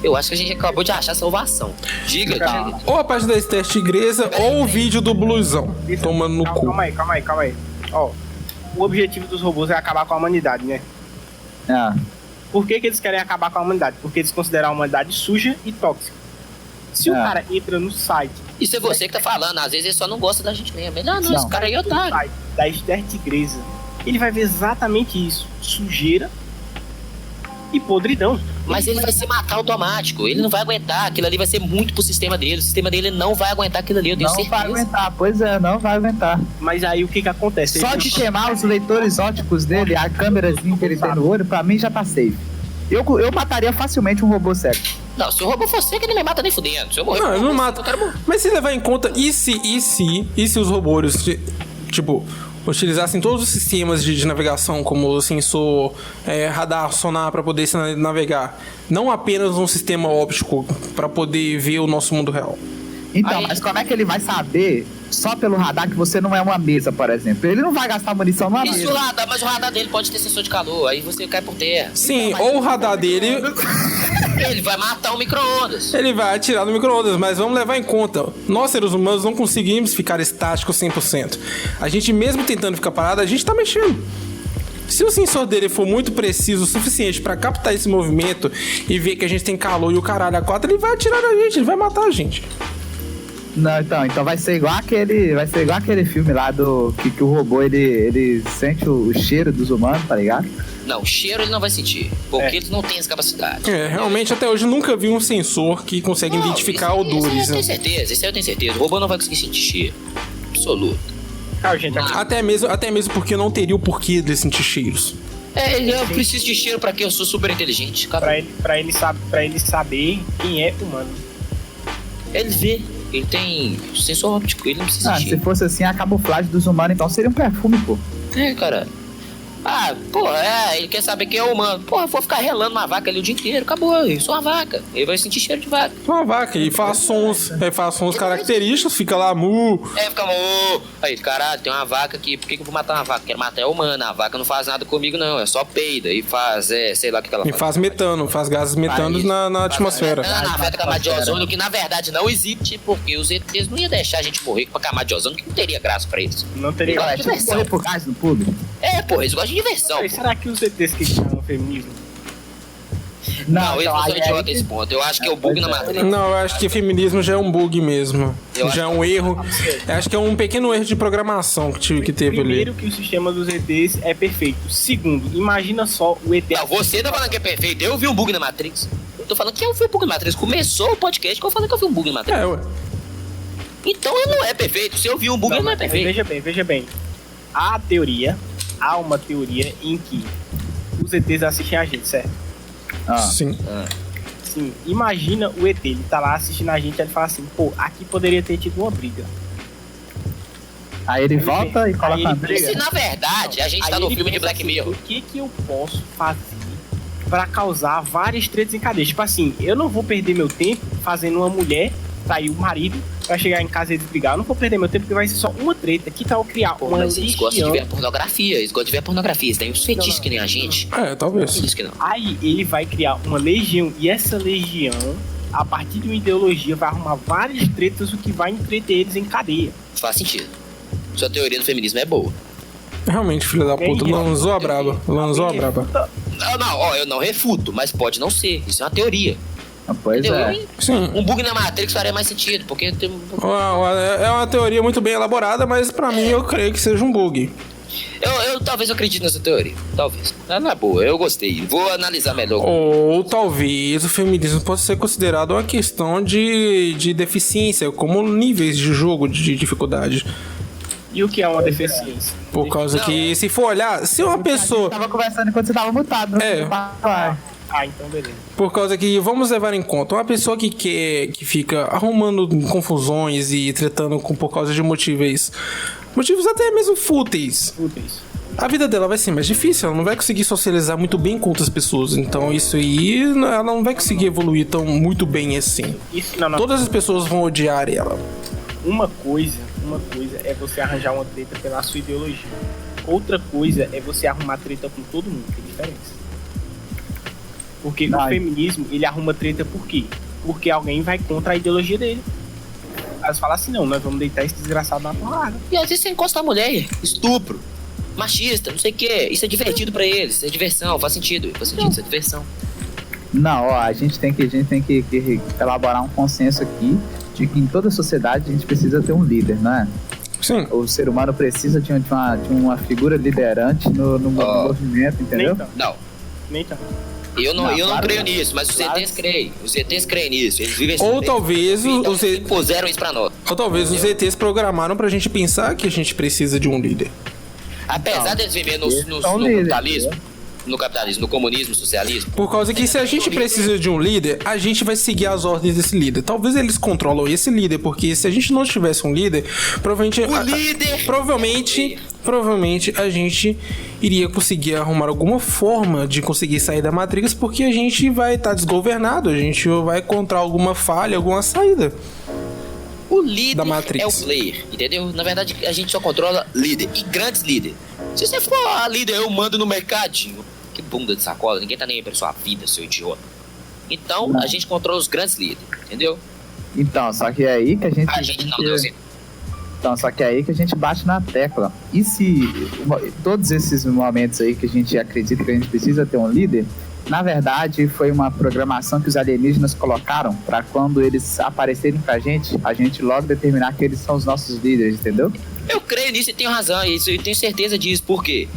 Eu acho que a gente acabou de achar a salvação. Diga, tá. Ou a página da Stert Igreja ou o vídeo do Blusão tomando no cu. Calma aí. Ó, o objetivo dos robôs é acabar com a humanidade, né? Por que eles querem acabar com a humanidade? Porque eles consideram a humanidade suja e tóxica. Se o cara entra no site... Isso é você que tá falando, às vezes ele só não gosta da gente mesmo. Ele, não, esse cara aí é no otário. site da Stert Igreja, ele vai ver exatamente isso. Sujeira e podridão. Mas ele vai se matar automático. Ele não vai aguentar. Aquilo ali vai ser muito pro sistema dele. O sistema dele não vai aguentar aquilo ali, eu tenho Não certeza. vai aguentar, pois é, não vai aguentar. Mas aí o que acontece? Só de queimar os leitores ópticos dele, a câmerazinha que ele tem no olho, pra mim já tá safe. Eu mataria facilmente um robô cego. Não, se o robô for seco, ele não me mata nem fudendo. Se eu morrer, Não, ele não mata. eu quero morrer. Mas se levar em conta, e se os robôs, tipo, utilizassem todos os sistemas de navegação, como o sensor, radar, sonar, pra poder se navegar, não apenas um sistema óptico pra poder ver o nosso mundo real? Então, Aí- mas como é que ele vai saber só pelo radar que você não é uma mesa, por exemplo? Ele não vai gastar munição numa Isso, mesa. radar, mas o radar dele pode ter sensor de calor, aí você cai por terra. Sim, ou o radar dele, Ele vai matar o micro-ondas. ele vai atirar no micro-ondas, mas vamos levar em conta, nós seres humanos não conseguimos ficar estáticos 100%. A gente mesmo tentando ficar parado, a gente tá mexendo. Se o sensor dele for muito preciso o suficiente pra captar esse movimento e ver que a gente tem calor e o caralho a quatro, ele vai atirar na gente, ele vai matar a gente. Não, então vai ser igual aquele filme lá do que o robô ele sente o cheiro dos humanos, tá ligado? Não, o cheiro ele não vai sentir, porque eles não têm essa capacidade. Realmente até hoje eu nunca vi um sensor que consegue identificar Isso odores. eu né? tenho certeza, isso aí eu tenho certeza. O robô não vai conseguir sentir cheiro. Absoluto. Cara, gente, Até mesmo porque não teria o porquê de sentir cheiros. Eu preciso de cheiro pra quê? Eu sou super inteligente. Cara. pra ele saber quem é humano. Ele vê, ele tem sensor óptico, ele não precisa Se sentir. fosse assim, a camuflagem dos humanos, então seria um perfume, pô. Cara. Ele quer saber quem é o humano. Pô, eu vou ficar relando uma vaca ali o dia inteiro. Acabou, eu sou uma vaca. Ele vai sentir cheiro de vaca. Uma vaca e faz sons característicos, fica lá mu. Fica aí, caralho, tem uma vaca aqui. Por que eu vou matar uma vaca? Quero matar a humana. A vaca não faz nada comigo, não. É só peida. E faz, sei lá o que ela E faz metano, faz gases metanos na atmosfera. Afeta a camada de ozônio, que na verdade não existe, porque os ETs não iam deixar a gente morrer com a camada de ozônio, que não teria graça pra eles. Não teria. Igual, diversão. tipo correr por gás no público. Eles gostam de diversão. Peraí, será que os ETs que chamam feminismo? Não, eles então, não são aí idiotas que- nesse ponto. Eu acho que é o bug na matriz. Não, eu acho que feminismo já é um bug mesmo. Eu Já é acho um erro. Eu acho que é um pequeno erro de programação que teve Primeiro ali. que o sistema dos ETs é perfeito. Segundo, imagina só o ET. Não, você tá falando que é perfeito. Eu vi um bug na Matrix. Eu tô falando que eu vi um bug na Matrix. Começou o podcast que eu falei que eu vi um bug na Matrix. Ué. Então ele não é perfeito. Se eu vi um bug, ele não é mas perfeito. veja bem. Há uma teoria em que os ETs assistem a gente, certo? Sim. Sim, imagina o ET, ele tá lá assistindo a gente e ele fala assim, pô, aqui poderia ter tido uma briga. Aí ele volta e Aí coloca ele uma E briga. se na verdade a gente Aí tá no ele filme de pensa Black assim, Mirror? o que eu posso fazer pra causar várias tretas em cadeia? Tipo assim, eu não vou perder meu tempo fazendo uma mulher trair o marido pra chegar em casa e eles brigar. Eu não vou perder meu tempo porque vai ser só uma treta. Que tal eu criar Pô, uma mas eles gostam de legião? ver pornografia. Eles gostam de ver pornografia. Eles têm uns fetiches Não. que nem a gente. Talvez. Diz que não. Aí ele vai criar uma legião e essa legião, a partir de uma ideologia, vai arrumar várias tretas, o que vai entreter eles em cadeia. Faz sentido. Sua teoria do feminismo é boa. Realmente, filho da puta. Lançou a braba. Lançou a braba. Não, eu não refuto, mas pode não ser. Isso é uma teoria. Pois Entendeu? é. Sim. Um bug na Matrix faria mais sentido, porque tem É uma teoria muito bem elaborada, mas pra mim eu creio que seja um bug. talvez eu acredite nessa teoria. Talvez. Ela é boa, eu gostei. Vou analisar melhor. Ou talvez o feminismo possa ser considerado uma questão de deficiência, como níveis de jogo de dificuldade. E o que é uma deficiência? Por causa que, se for olhar, se uma pessoa. Eu tava conversando enquanto você tava mutado. É. Então beleza. Por causa que, vamos levar em conta, uma pessoa que fica arrumando confusões e tretando por causa de motivos até mesmo fúteis. Úteis. A vida dela vai ser mais difícil, ela não vai conseguir socializar muito bem com outras pessoas. Então isso aí, ela não vai conseguir evoluir tão muito bem assim. Isso, não. Todas as pessoas vão odiar ela. Uma coisa é você arranjar uma treta pela sua ideologia. Outra coisa é você arrumar treta com todo mundo, tem diferença. Porque o feminismo, ele arruma treta por quê? Porque alguém vai contra a ideologia dele. Aí você fala assim, não, nós vamos deitar esse desgraçado na porrada. E às vezes você encosta a mulher, estupro, machista, não sei o que. Isso é divertido pra eles, isso é diversão, faz sentido, isso é diversão. Não, ó, a gente tem que elaborar um consenso aqui de que em toda sociedade a gente precisa ter um líder, não é? Sim. O ser humano precisa de uma figura liderante no movimento, entendeu? Nem tanto. Eu não claro creio não. nisso, mas os Claro. ETs creem. Os ETs creem nisso. Eles vivem Ou talvez então, os eles impuseram isso pra nós. os ETs programaram pra gente pensar que a gente precisa de um líder. Apesar deles viverem eles são no líderes, capitalismo, no capitalismo, no comunismo, no socialismo? Por causa que se a gente precisa de um líder, a gente vai seguir as ordens desse líder. Talvez eles controlam esse líder, porque se a gente não tivesse um líder, provavelmente... Provavelmente a gente iria conseguir arrumar alguma forma de conseguir sair da Matrix, porque a gente vai estar desgovernado, a gente vai encontrar alguma falha, alguma saída. O líder da Matrix é o player, entendeu? Na verdade, a gente só controla líder e grandes líderes. Se você for líder, eu mando no mercadinho. Que bunda de sacola, ninguém tá nem aí pra sua vida, seu idiota. Então, Não. a gente controla os grandes líderes, entendeu? Então, só que é aí que a gente... A gente não, Deus. Então, só que é aí que a gente bate na tecla. E se todos esses momentos aí que a gente acredita que a gente precisa ter um líder, na verdade foi uma programação que os alienígenas colocaram para quando eles aparecerem pra gente, a gente logo determinar que eles são os nossos líderes, entendeu? Eu creio nisso e tenho razão, isso, eu tenho certeza disso, por quê?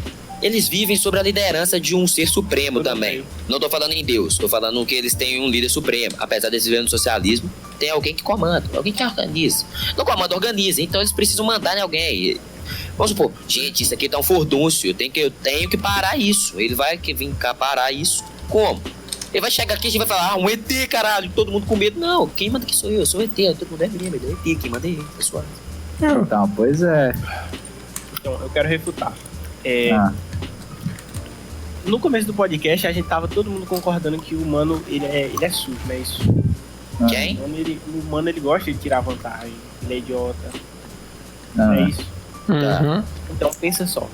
Eles vivem sob a liderança de um ser supremo também. Não tô falando em Deus, tô falando que eles têm um líder supremo. Apesar de eles viverem no socialismo, tem alguém que comanda, alguém que organiza. Não comanda, organiza, então eles precisam mandar em alguém. Vamos supor, gente, isso aqui tá um furdúncio, eu tenho que parar isso. Ele vai vir cá parar isso. Como? Ele vai chegar aqui e a gente vai falar, um ET, caralho, todo mundo com medo. Não, quem manda aqui sou eu sou o ET, todo mundo é mesmo, ele é o ET, quem manda é ele, pessoal. Então, pois é. Então, eu quero refutar. No começo do podcast, a gente tava todo mundo concordando que o humano, ele é sujo, não é isso? Quem? O humano, ele gosta de tirar vantagem, ele é idiota, Ah. não é isso? Uhum. Então, pensa só.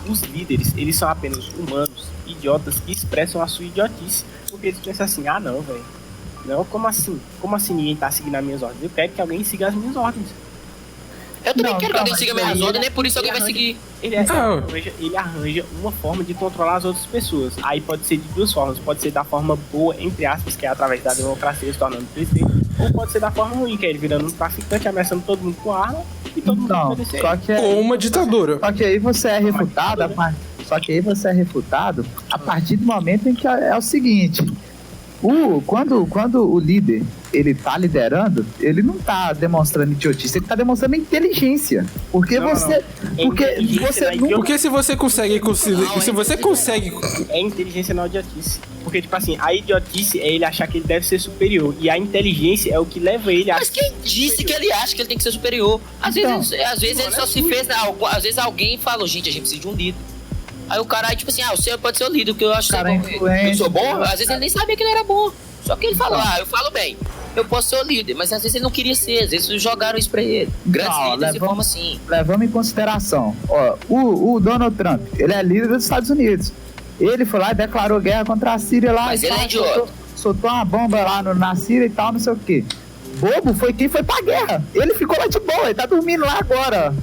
Os líderes, eles são apenas humanos, idiotas, que expressam a sua idiotice. Porque eles pensam assim, ah não, velho. Não, como assim? Como assim ninguém tá seguindo as minhas ordens? Eu quero que alguém siga as minhas ordens. Eu também Não, quero que alguém calma, siga minhas ordens, nem por isso alguém vai seguir. Ele arranja uma forma de controlar as outras pessoas. Aí pode ser de duas formas. Pode ser da forma boa, entre aspas, que é através da democracia se tornando presidente. Ou pode ser da forma ruim, que é ele virando um traficante, ameaçando todo mundo com arma e todo mundo Então, obedecer. só que Ou uma ditadura. Só que aí você é refutado, a partir do momento em que é o seguinte, quando o líder ele tá liderando, ele não tá demonstrando idiotice, ele tá demonstrando inteligência. Porque Não, você. não. Porque Inteligência você na não. Porque se você consegue... Se você consegue... É inteligência na idiotice. Porque, tipo assim, a idiotice é ele achar que ele deve ser superior. E a inteligência é o que leva ele a... Mas quem disse que ele acha que ele tem que ser superior? Às Então, vezes ele só se fez... Às vezes alguém falou, gente, a gente precisa de um líder. Aí o cara, tipo assim, você pode ser o líder, que eu acho que Cara, eu sou bom. influente. Às vezes ele nem sabia que ele era bom. Só que ele falou, eu falo bem. Eu posso ser o líder, mas às vezes ele não queria ser. Às vezes jogaram isso pra ele. Grandes Não, líderes de levamos- forma assim. Levamos em consideração, ó, o Donald Trump, ele é líder dos Estados Unidos. Ele foi lá e declarou guerra contra a Síria lá. Mas e ele tal, é idiota. soltou uma bomba lá na Síria e tal, não sei o quê. Bobo foi quem foi pra guerra. Ele ficou lá de boa, ele tá dormindo lá agora.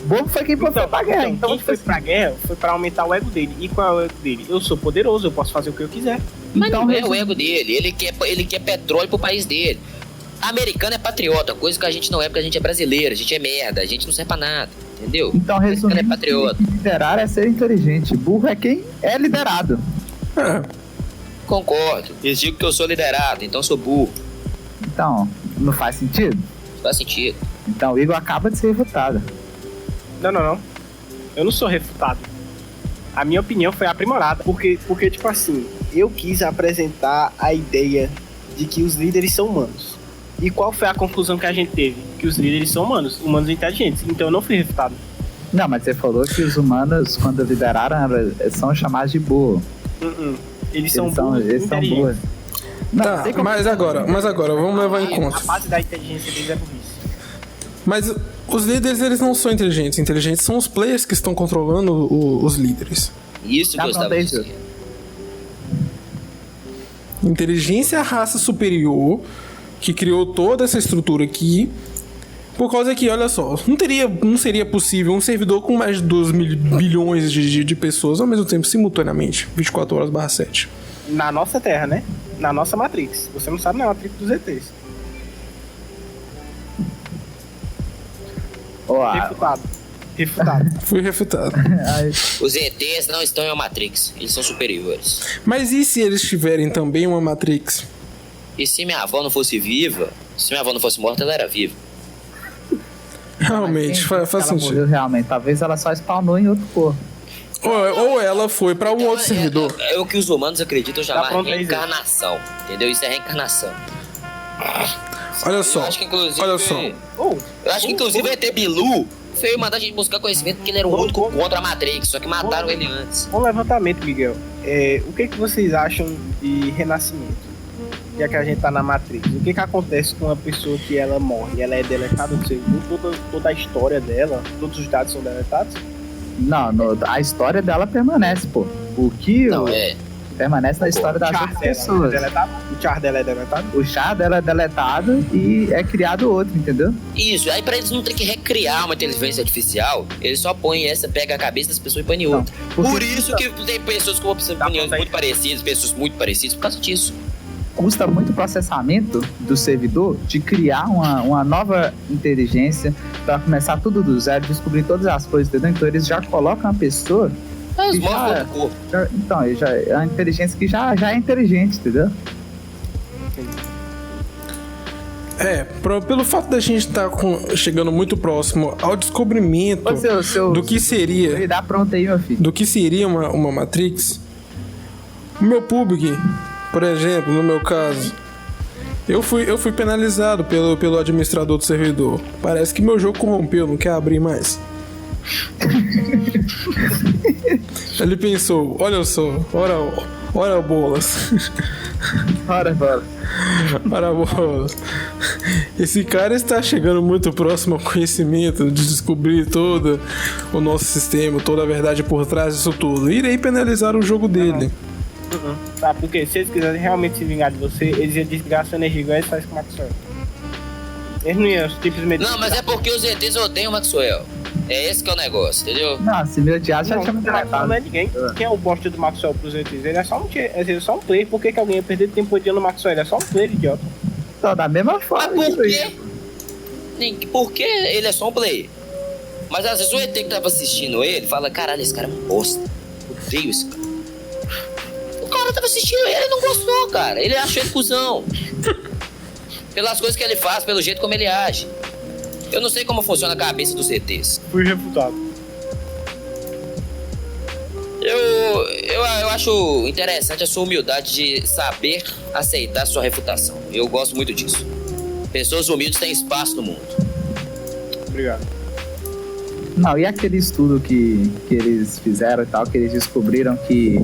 Bobo foi quem foi pra guerra. Então, quem foi pra guerra foi pra aumentar o ego dele. E qual é o ego dele? Eu sou poderoso, eu posso fazer o que eu quiser. Mas Então, não é o resumo- ego dele. Ele quer petróleo pro país dele. Americano é patriota, coisa que a gente não é, porque a gente é brasileiro, a gente é merda, a gente não serve pra nada, entendeu? Então, Americano é resumindo, patriota. liderar é ser inteligente. Burro é quem é liderado. É. Concordo. Eles digam que eu sou liderado, então eu sou burro. Então, não faz sentido? Faz sentido. Então, o Igor acaba de ser refutado. Não. Eu não sou refutado. A minha opinião foi aprimorada. Porque tipo assim, eu quis apresentar a ideia de que os líderes são humanos. E qual foi a conclusão que a gente teve? Que os líderes são humanos inteligentes. Então eu não fui refutado. Não, mas você falou que os humanos, quando lideraram, são chamados de burro. Eles são burros e Eles são burros. inteligentes. Não, Tá, sei como- mas agora, vamos levar em A conta. base da inteligência deles é burrice. Mas os líderes, eles não são inteligentes. Inteligentes são os players que estão controlando os líderes. Isso que Tá eu bom, estava beijo. dizendo. Inteligência é a raça superior que criou toda essa estrutura aqui. Por causa que, olha só, não seria possível um servidor com mais de 2 bilhões de pessoas ao mesmo tempo, simultaneamente, 24/7. Na nossa terra, né? Na nossa Matrix. Você não sabe, não é a Matrix dos ETs. Ó, Refutado. Fui refutado. aí- Os ETs não estão em uma Matrix, eles são superiores. Mas e se eles tiverem também uma Matrix? E se minha avó não fosse viva, se minha avó não fosse morta, ela era viva. Realmente, Quem faz disse que ela sentido. morreu realmente. Talvez ela só spawnou em outro corpo. Ou ela foi pra um outro servidor. É o que os humanos acreditam chamar pronto, é isso. reencarnação. Entendeu? Isso é reencarnação. Olha só. Eu acho que, inclusive, Olha só. Eu acho que, inclusive, o ET Bilu veio mandar a gente buscar conhecimento porque ele era o único contra a Matrix, só que mataram ele antes. Um levantamento, Miguel. O que vocês acham de renascimento? Já que a gente tá na Matrix, o que acontece com uma pessoa que ela morre? Ela é deletada do servidor? Toda a história dela, todos os dados são deletados? Não, a história dela permanece, pô. O que Não, permanece na história das outras pessoas. O char dela é deletado? O char dela é deletado e é criado outro, entendeu? Isso, aí pra eles não terem que recriar uma inteligência artificial, eles só põem essa, pega a cabeça das pessoas e põe em outra. Por isso que tem pessoas com opiniões muito parecidas, pessoas muito parecidas, por causa disso. Custa muito processamento do servidor de criar uma nova inteligência para começar tudo do zero, descobrir todas as coisas, entendeu? Então eles já colocam a pessoa. Os mortos do corpo. Então, é uma inteligência que já é inteligente, entendeu? Pelo fato da gente estar chegando muito próximo ao descobrimento do que seria. Ele dá pronto aí, meu filho. Do que seria uma Matrix. O meu público, por exemplo, no meu caso, eu fui penalizado pelo administrador do servidor. Parece que meu jogo corrompeu, não quer abrir mais. Ele pensou, olha só, ora bolas. Ora bolas. Esse cara está chegando muito próximo ao conhecimento de descobrir todo o nosso sistema, toda a verdade por trás disso tudo. Irei penalizar o jogo dele. Tá, porque se eles quiserem realmente se vingar de você, eles iam desligar sua energia igual eles fazem com o Maxwell. Eles não iam simplesmente... Não, mas é porque os ETs odeiam o Maxwell. É esse que é o negócio, entendeu? Não, se meu teatro já chama de não é ninguém. Quem é o bosta do Maxwell pros ETs? Ele é só um player. Por que alguém ia perder tempo odiando o Maxwell? Ele é só um player, idiota. Só da mesma forma. Mas por quê? Por que ele é só um player? Mas às vezes o ET que tava assistindo ele fala, caralho, esse cara é um bosta. Odeio esse cara. O cara tava assistindo ele e não gostou, cara. Ele achou ele cuzão. Pelas coisas que ele faz, pelo jeito como ele age. Eu não sei como funciona a cabeça dos ETs. Fui refutado. Eu acho interessante a sua humildade de saber aceitar a sua refutação. Eu gosto muito disso. Pessoas humildes têm espaço no mundo. Obrigado. Não, e aquele estudo que eles fizeram e tal, que eles descobriram que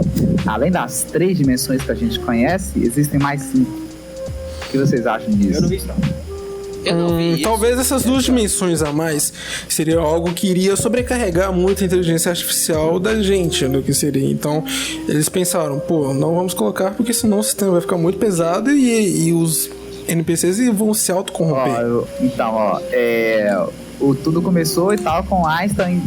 além das 3 dimensões que a gente conhece, existem mais 5. O que vocês acham disso? Eu não vi isso, não. Talvez essas 2 dimensões a mais seria algo que iria sobrecarregar muito a inteligência artificial da gente, do que seria. Então, eles pensaram, não vamos colocar porque senão o sistema vai ficar muito pesado e os NPCs vão se autocorromper. Tudo começou e tal com Einstein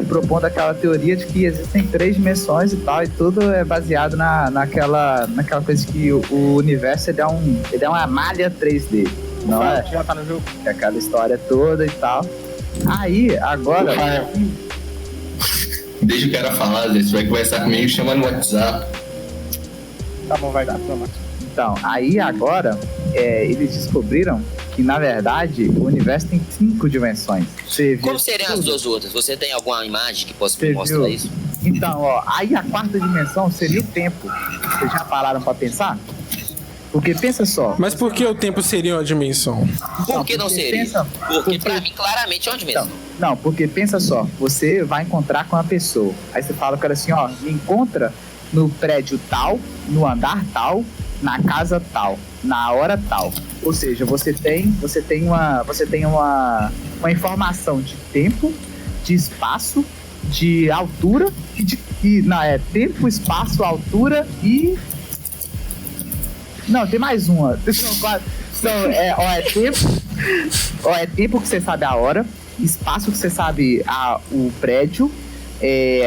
propondo aquela teoria de que existem 3 dimensões e tal, e tudo é baseado naquela coisa que o universo ele é uma malha 3D. Não é? Já tá no jogo. Aquela história toda e tal. Aí, agora... Deixa o cara falar, Zé. Você vai conversar comigo, chama no WhatsApp. Tá bom, vai dar, toma. Então, aí agora, eles descobriram que, na verdade, o universo tem 5 dimensões. Como seriam as 2 outras? Você tem alguma imagem que possa me mostrar isso? Então, aí a 4ª dimensão seria o tempo. Vocês já pararam pra pensar? Porque pensa só. Mas por que o tempo seria uma dimensão? Por que não seria? Porque pra mim claramente é uma dimensão. Não, porque pensa só, você vai encontrar com uma pessoa. Aí você fala, cara, assim, me encontra no prédio tal, no andar tal, na casa tal, na hora tal. Ou seja, você tem uma informação de tempo, de espaço, de altura tempo, espaço, altura e... Não, tem mais uma. É tempo que você sabe a hora, espaço que você sabe o prédio,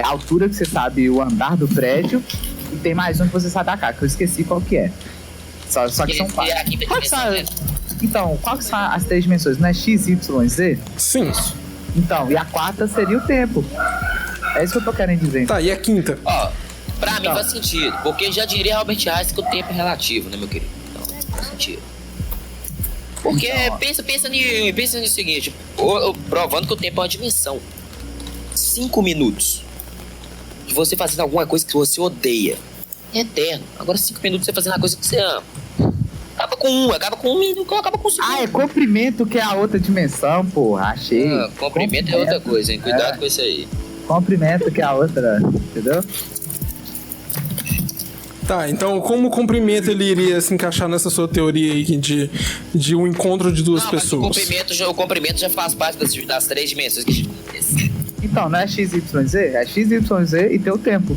altura que você sabe o andar do prédio, e tem mais um que você sabe a cara, que eu esqueci qual que é. Só que são 4. Então, quais são as 3 dimensões? Não é X, Y, Z? Sim. Então, e a 4ª seria o tempo. É isso que eu tô querendo dizer. Tá, e a 5ª? Pra mim faz sentido, porque já diria Albert Einstein que o tempo é relativo, né, meu querido? Então, faz sentido. Porque pensa no seguinte, provando que o tempo é uma dimensão. 5 minutos. de você fazendo alguma coisa que você odeia. É eterno. Agora 5 minutos você fazendo uma coisa que você ama. Acaba com um minuto, acaba com 5 Ah, é comprimento que é a outra dimensão, porra. Achei. Comprimento é outra coisa, hein? Cuidado com isso aí. Comprimento que é a outra, entendeu? Tá, então como o comprimento ele iria se encaixar nessa sua teoria aí de um encontro de duas pessoas? Mas o comprimento já faz parte das 3 dimensões que a gente conhece. Então, não é XYZ? É XYZ e tem o tempo.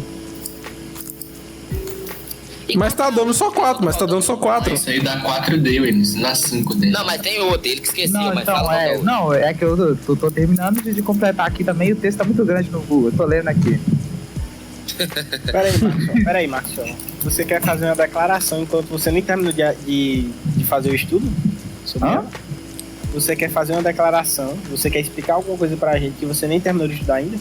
Mas tá dando só 4, Isso aí dá 4D, Willis, não dá 5D. Não, mas tem outro, ele que esqueceu, Não, mas então, fala qual é o outro. não, é que eu tô terminando de completar aqui também. O texto tá muito grande no Google. Eu tô lendo aqui. Peraí, Marcelo. Você quer fazer uma declaração enquanto você nem terminou de fazer o estudo? Sobre Hã? ela? Você quer fazer uma declaração? Você quer explicar alguma coisa pra gente que você nem terminou de estudar ainda?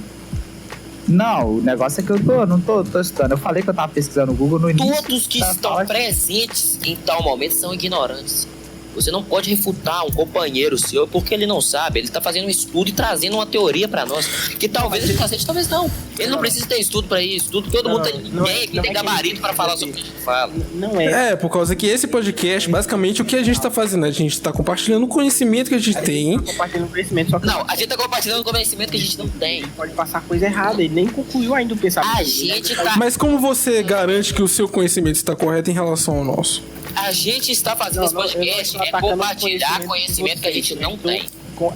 Não, o negócio é que eu não tô estudando. Eu falei que eu tava pesquisando no Google no início. Todos que da estão fala- presentes em tal momento são ignorantes. Você não pode refutar um companheiro seu porque ele não sabe. Ele tá fazendo um estudo e trazendo uma teoria pra nós. Que talvez ele aceite, talvez não. Ele não precisa ter estudo pra isso. Tudo, todo mundo tem. Ninguém aqui tem gabarito pra falar sobre o que a gente fala. Não é. É, por causa que esse podcast, basicamente, o que a gente tá fazendo? A gente tá compartilhando o conhecimento que a gente tem. Compartilhando conhecimento, só que Não, a gente tá compartilhando conhecimento que a gente não tem. ele pode passar coisa errada. Ele nem concluiu ainda o pensamento. A gente tá. Mas como você garante que o seu conhecimento está correto em relação ao nosso? A gente está fazendo esse podcast é compartilhar conhecimento que a gente não tem.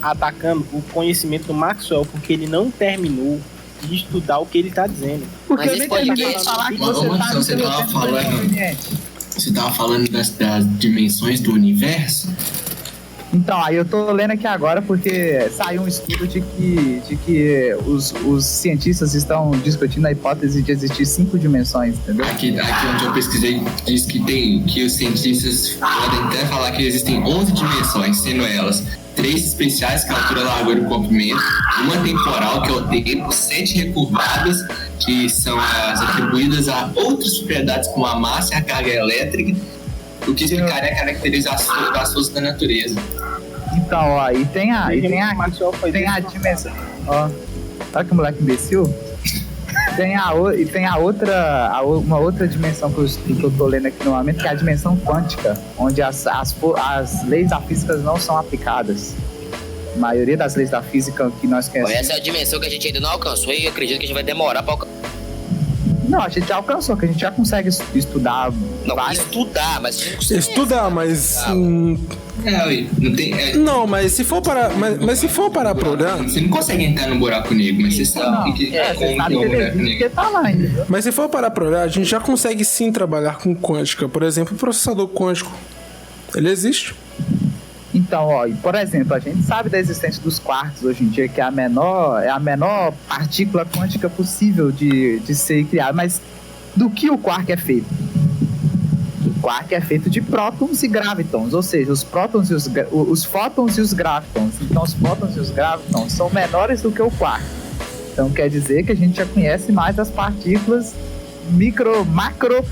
Atacando o conhecimento do Maxwell porque ele não terminou de estudar o que ele tá dizendo. Porque Mas eu nem esse terminei podcast- de falar que Mas, você tá Marcelo, no você seu tava tempo falando- conveniente. Você tava falando das dimensões do universo? Então, aí eu tô lendo aqui agora porque saiu um estudo de que os cientistas estão discutindo a hipótese de existir 5 dimensões, entendeu? Aqui onde eu pesquisei, diz que os cientistas podem até falar que existem 11 dimensões, sendo elas 3 especiais, que é a altura, largura e comprimento, uma temporal, que é o tempo, 7 recurvadas, que são as atribuídas a outras propriedades como a massa e a carga elétrica, o que explicaria a caracterização das forças da natureza. Então, ó, e tem a Maxwell foi tem a dimensão. Ó, olha que moleque imbecil. Tem uma outra dimensão que eu tô lendo aqui no momento, que é a dimensão quântica, onde as leis da física não são aplicadas. A maioria das leis da física que nós conhecemos. Essa é a dimensão que a gente ainda não alcançou e eu acredito que a gente vai demorar pra alcançar. Não, a gente já alcançou, que a gente já consegue estudar Não, várias. estudar, mas a gente não consegue. Estudar, mas. Não tem. Não, mas se for parar. Mas se for parar pra olhar. Você não consegue entrar no buraco negro, mas você sabe Não, que você como sabe que é que o ele buraco existe porque negro. tá lá ainda. Mas se for parar pra olhar, a gente já consegue sim trabalhar com quântica. Por exemplo, o processador quântico. Ele existe. Então, ó, e, por exemplo, a gente sabe da existência dos quarks hoje em dia, que é a menor partícula quântica possível de ser criada. Mas do que o quark é feito? O quark é feito de prótons e gravitons, ou seja, os prótons e os fótons e os gravitons. Então, os prótons e os gravitons são menores do que o quark. Então, quer dizer que a gente já conhece mais as partículas macro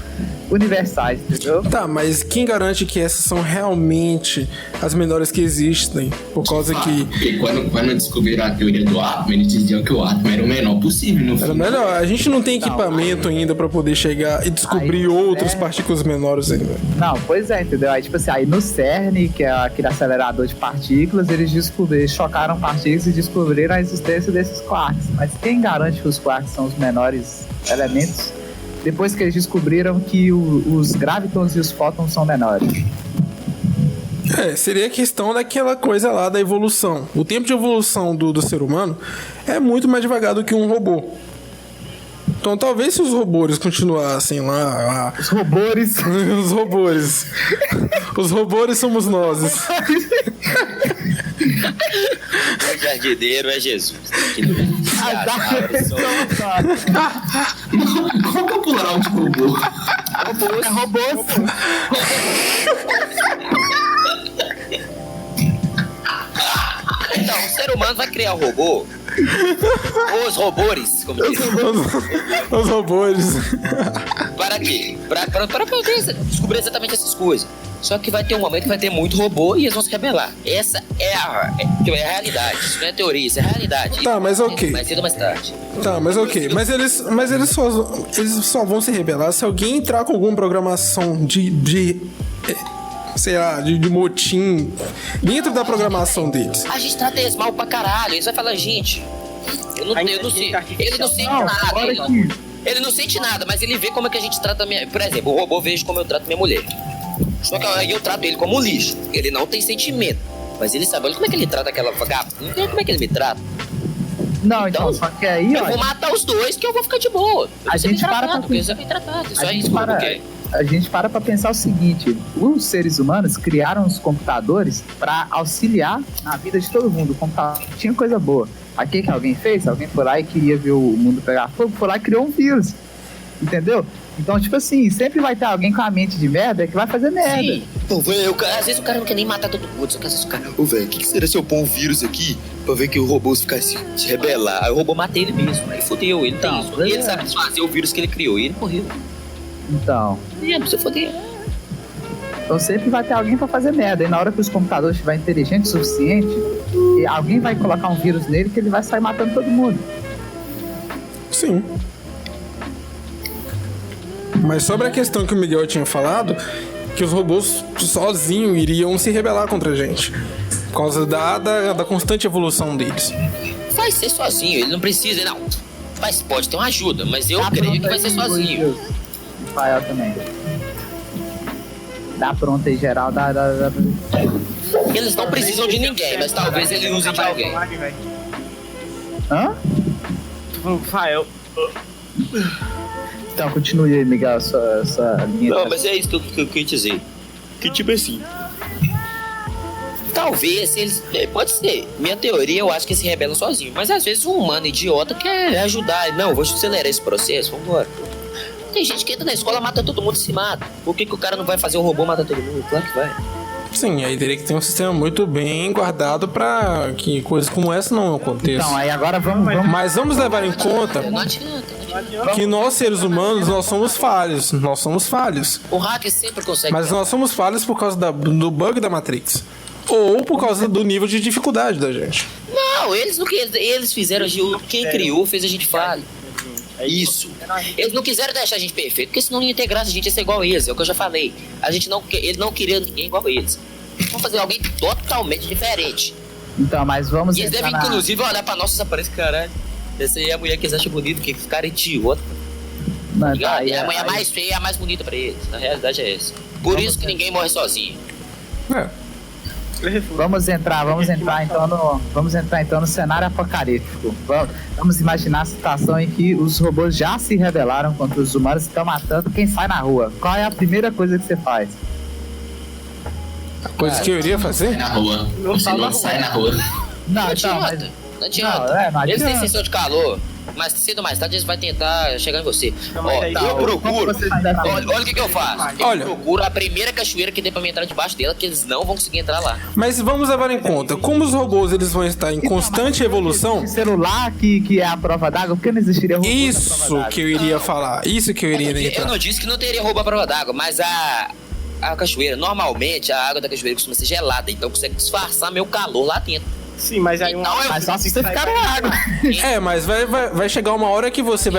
universais, entendeu? Tá, mas quem garante que essas são realmente as menores que existem? Por causa que. Porque quando descobriram a teoria do átomo, eles diziam que o átomo era o menor possível no Era fim. melhor. A gente não tem equipamento ainda pra poder chegar e descobrir Aí, outras partículas menores ainda. Não, pois é, entendeu? Aí, tipo assim, aí no CERN, que é aquele acelerador de partículas, eles chocaram partículas e descobriram a existência desses quarks. Mas quem garante que os quarks são os menores elementos? Depois que eles descobriram que os gravitons e os fótons são menores. É, seria a questão daquela coisa lá da evolução. O tempo de evolução do ser humano é muito mais devagar do que um robô. Então talvez se os robôs continuassem lá... Os robôs. Os robôs. Os robôs somos nós. O jardineiro é Jesus. Qual que é o plural de robô? Robôs. Então, o ser humano vai criar um robô. Os robôs, como diz. Os robôs. Para quê? Para poder descobrir exatamente essas coisas. Só que vai ter um momento que vai ter muito robô e eles vão se rebelar. Essa é a realidade. Isso não é teoria, isso é realidade. Tá, mas ok. Mais cedo ou mais tarde. Tá, mas ok. Mas eles só vão se rebelar se alguém entrar com alguma programação sei lá, de motim dentro da programação deles. A gente trata eles mal pra caralho. Eles vão falar, gente, eu não sei. Ele não sente nada. Ele não sente nada, mas ele vê como é que a gente trata minha... Por exemplo, o robô veja como eu trato minha mulher. Só que aí eu trato ele como lixo. Ele não tem sentimento. Mas ele sabe, olha como é que ele trata aquela vagabunda. Como é que ele me trata. Não, então, só que aí, eu ó... vou matar os dois que eu vou ficar de boa. A gente para pra pensar. A gente para pra pensar o seguinte: os seres humanos criaram os computadores pra auxiliar na vida de todo mundo. O computador tinha coisa boa. Aqui que alguém fez? Alguém foi lá e queria ver o mundo pegar fogo, foi lá e criou um vírus. Entendeu? Então, tipo assim, sempre vai ter alguém com a mente de merda que vai fazer merda. Sim. Pô, véio, às vezes o cara não quer nem matar todo mundo, só que às vezes o cara... Ô, velho, o que será se eu pôr um vírus aqui pra ver que o robô ficar se rebelar? Aí o robô mata ele mesmo, aí fodeu, ele tem isso. E ele sabe desfazer o vírus que ele criou e ele morreu. Então... Não precisa foder. Então sempre vai ter alguém pra fazer merda. E na hora que os computadores estiverem inteligentes o suficiente, alguém vai colocar um vírus nele que ele vai sair matando todo mundo. Sim. Mas sobre a questão que o Miguel tinha falado, que os robôs sozinhos iriam se rebelar contra a gente. Por causa da constante evolução deles. Vai ser sozinho, ele não precisa, não. Mas pode ter uma ajuda, mas eu creio que vai ser sozinho. Rafael também. Dá pronta aí, geral, dá. Eles não precisam de ninguém, mas talvez eles usem de alguém. Hã? Rafael. Então, continue aí, Miguel, essa linha. Não, mas é isso que eu queria dizer. Que tipo assim... Talvez eles... Pode ser. Minha teoria, eu acho que eles se rebelam sozinhos. Mas às vezes um humano idiota quer ajudar. Não, vou acelerar esse processo, vambora. Tem gente que entra na escola, mata todo mundo e se mata. Por que o cara não vai fazer um robô matar todo mundo? Claro que vai. Sim, aí teria que ter um sistema muito bem guardado pra que coisas como essa não aconteçam. Então, aí agora vamos... Mas vamos levar em conta Não adianta. que nós, seres humanos, nós somos falhos. Nós somos falhos. O hacker sempre consegue... Mas nós somos falhos por causa do bug da Matrix. Ou por causa do nível de dificuldade da gente. Não, eles fizeram... Quem criou fez a gente falha. Isso. Eles não quiseram deixar a gente perfeito, porque senão não ia ter graça, a gente ia ser igual a eles. É o que eu já falei. Ele não queria ninguém igual a eles. Vamos fazer alguém totalmente diferente. Então, mas vamos... E eles devem, inclusive, olhar pra nós e aparece, caralho. Essa aí é a mulher que eles acham bonita, que esse cara é idiota. Não, Tá, a mulher mais feia é a mais bonita pra eles. Na realidade é essa. Por isso que ninguém morre sozinho. É. Vamos entrar então no cenário apocalíptico. Vamos imaginar a situação em que os robôs já se rebelaram contra os humanos e estão matando quem sai na rua. Qual é a primeira coisa que você faz? A coisa que eu iria fazer? Sai na rua. Não sai na rua. Não adianta. Não adianta. Não Eles têm adianta. sensor de calor. Mas cedo ou mais tarde eles vão tentar chegar em você. Eu procuro. Olha o que eu faço. Olha. Eu procuro a primeira cachoeira que tem pra me entrar debaixo dela, que eles não vão conseguir entrar lá. Mas vamos levar em conta, como os robôs eles vão estar em constante evolução. Celular que é a prova d'água, por que não existiria robô na prova Isso d'água? que eu iria falar. Isso que eu iria Eu entrar. não disse que não teria roubo à prova d'água, mas a cachoeira, normalmente a água da cachoeira costuma ser gelada, então consegue disfarçar meu calor lá dentro. Sim, mas aí Então, Mas só se você ficar na água. É, mas vai chegar uma hora que você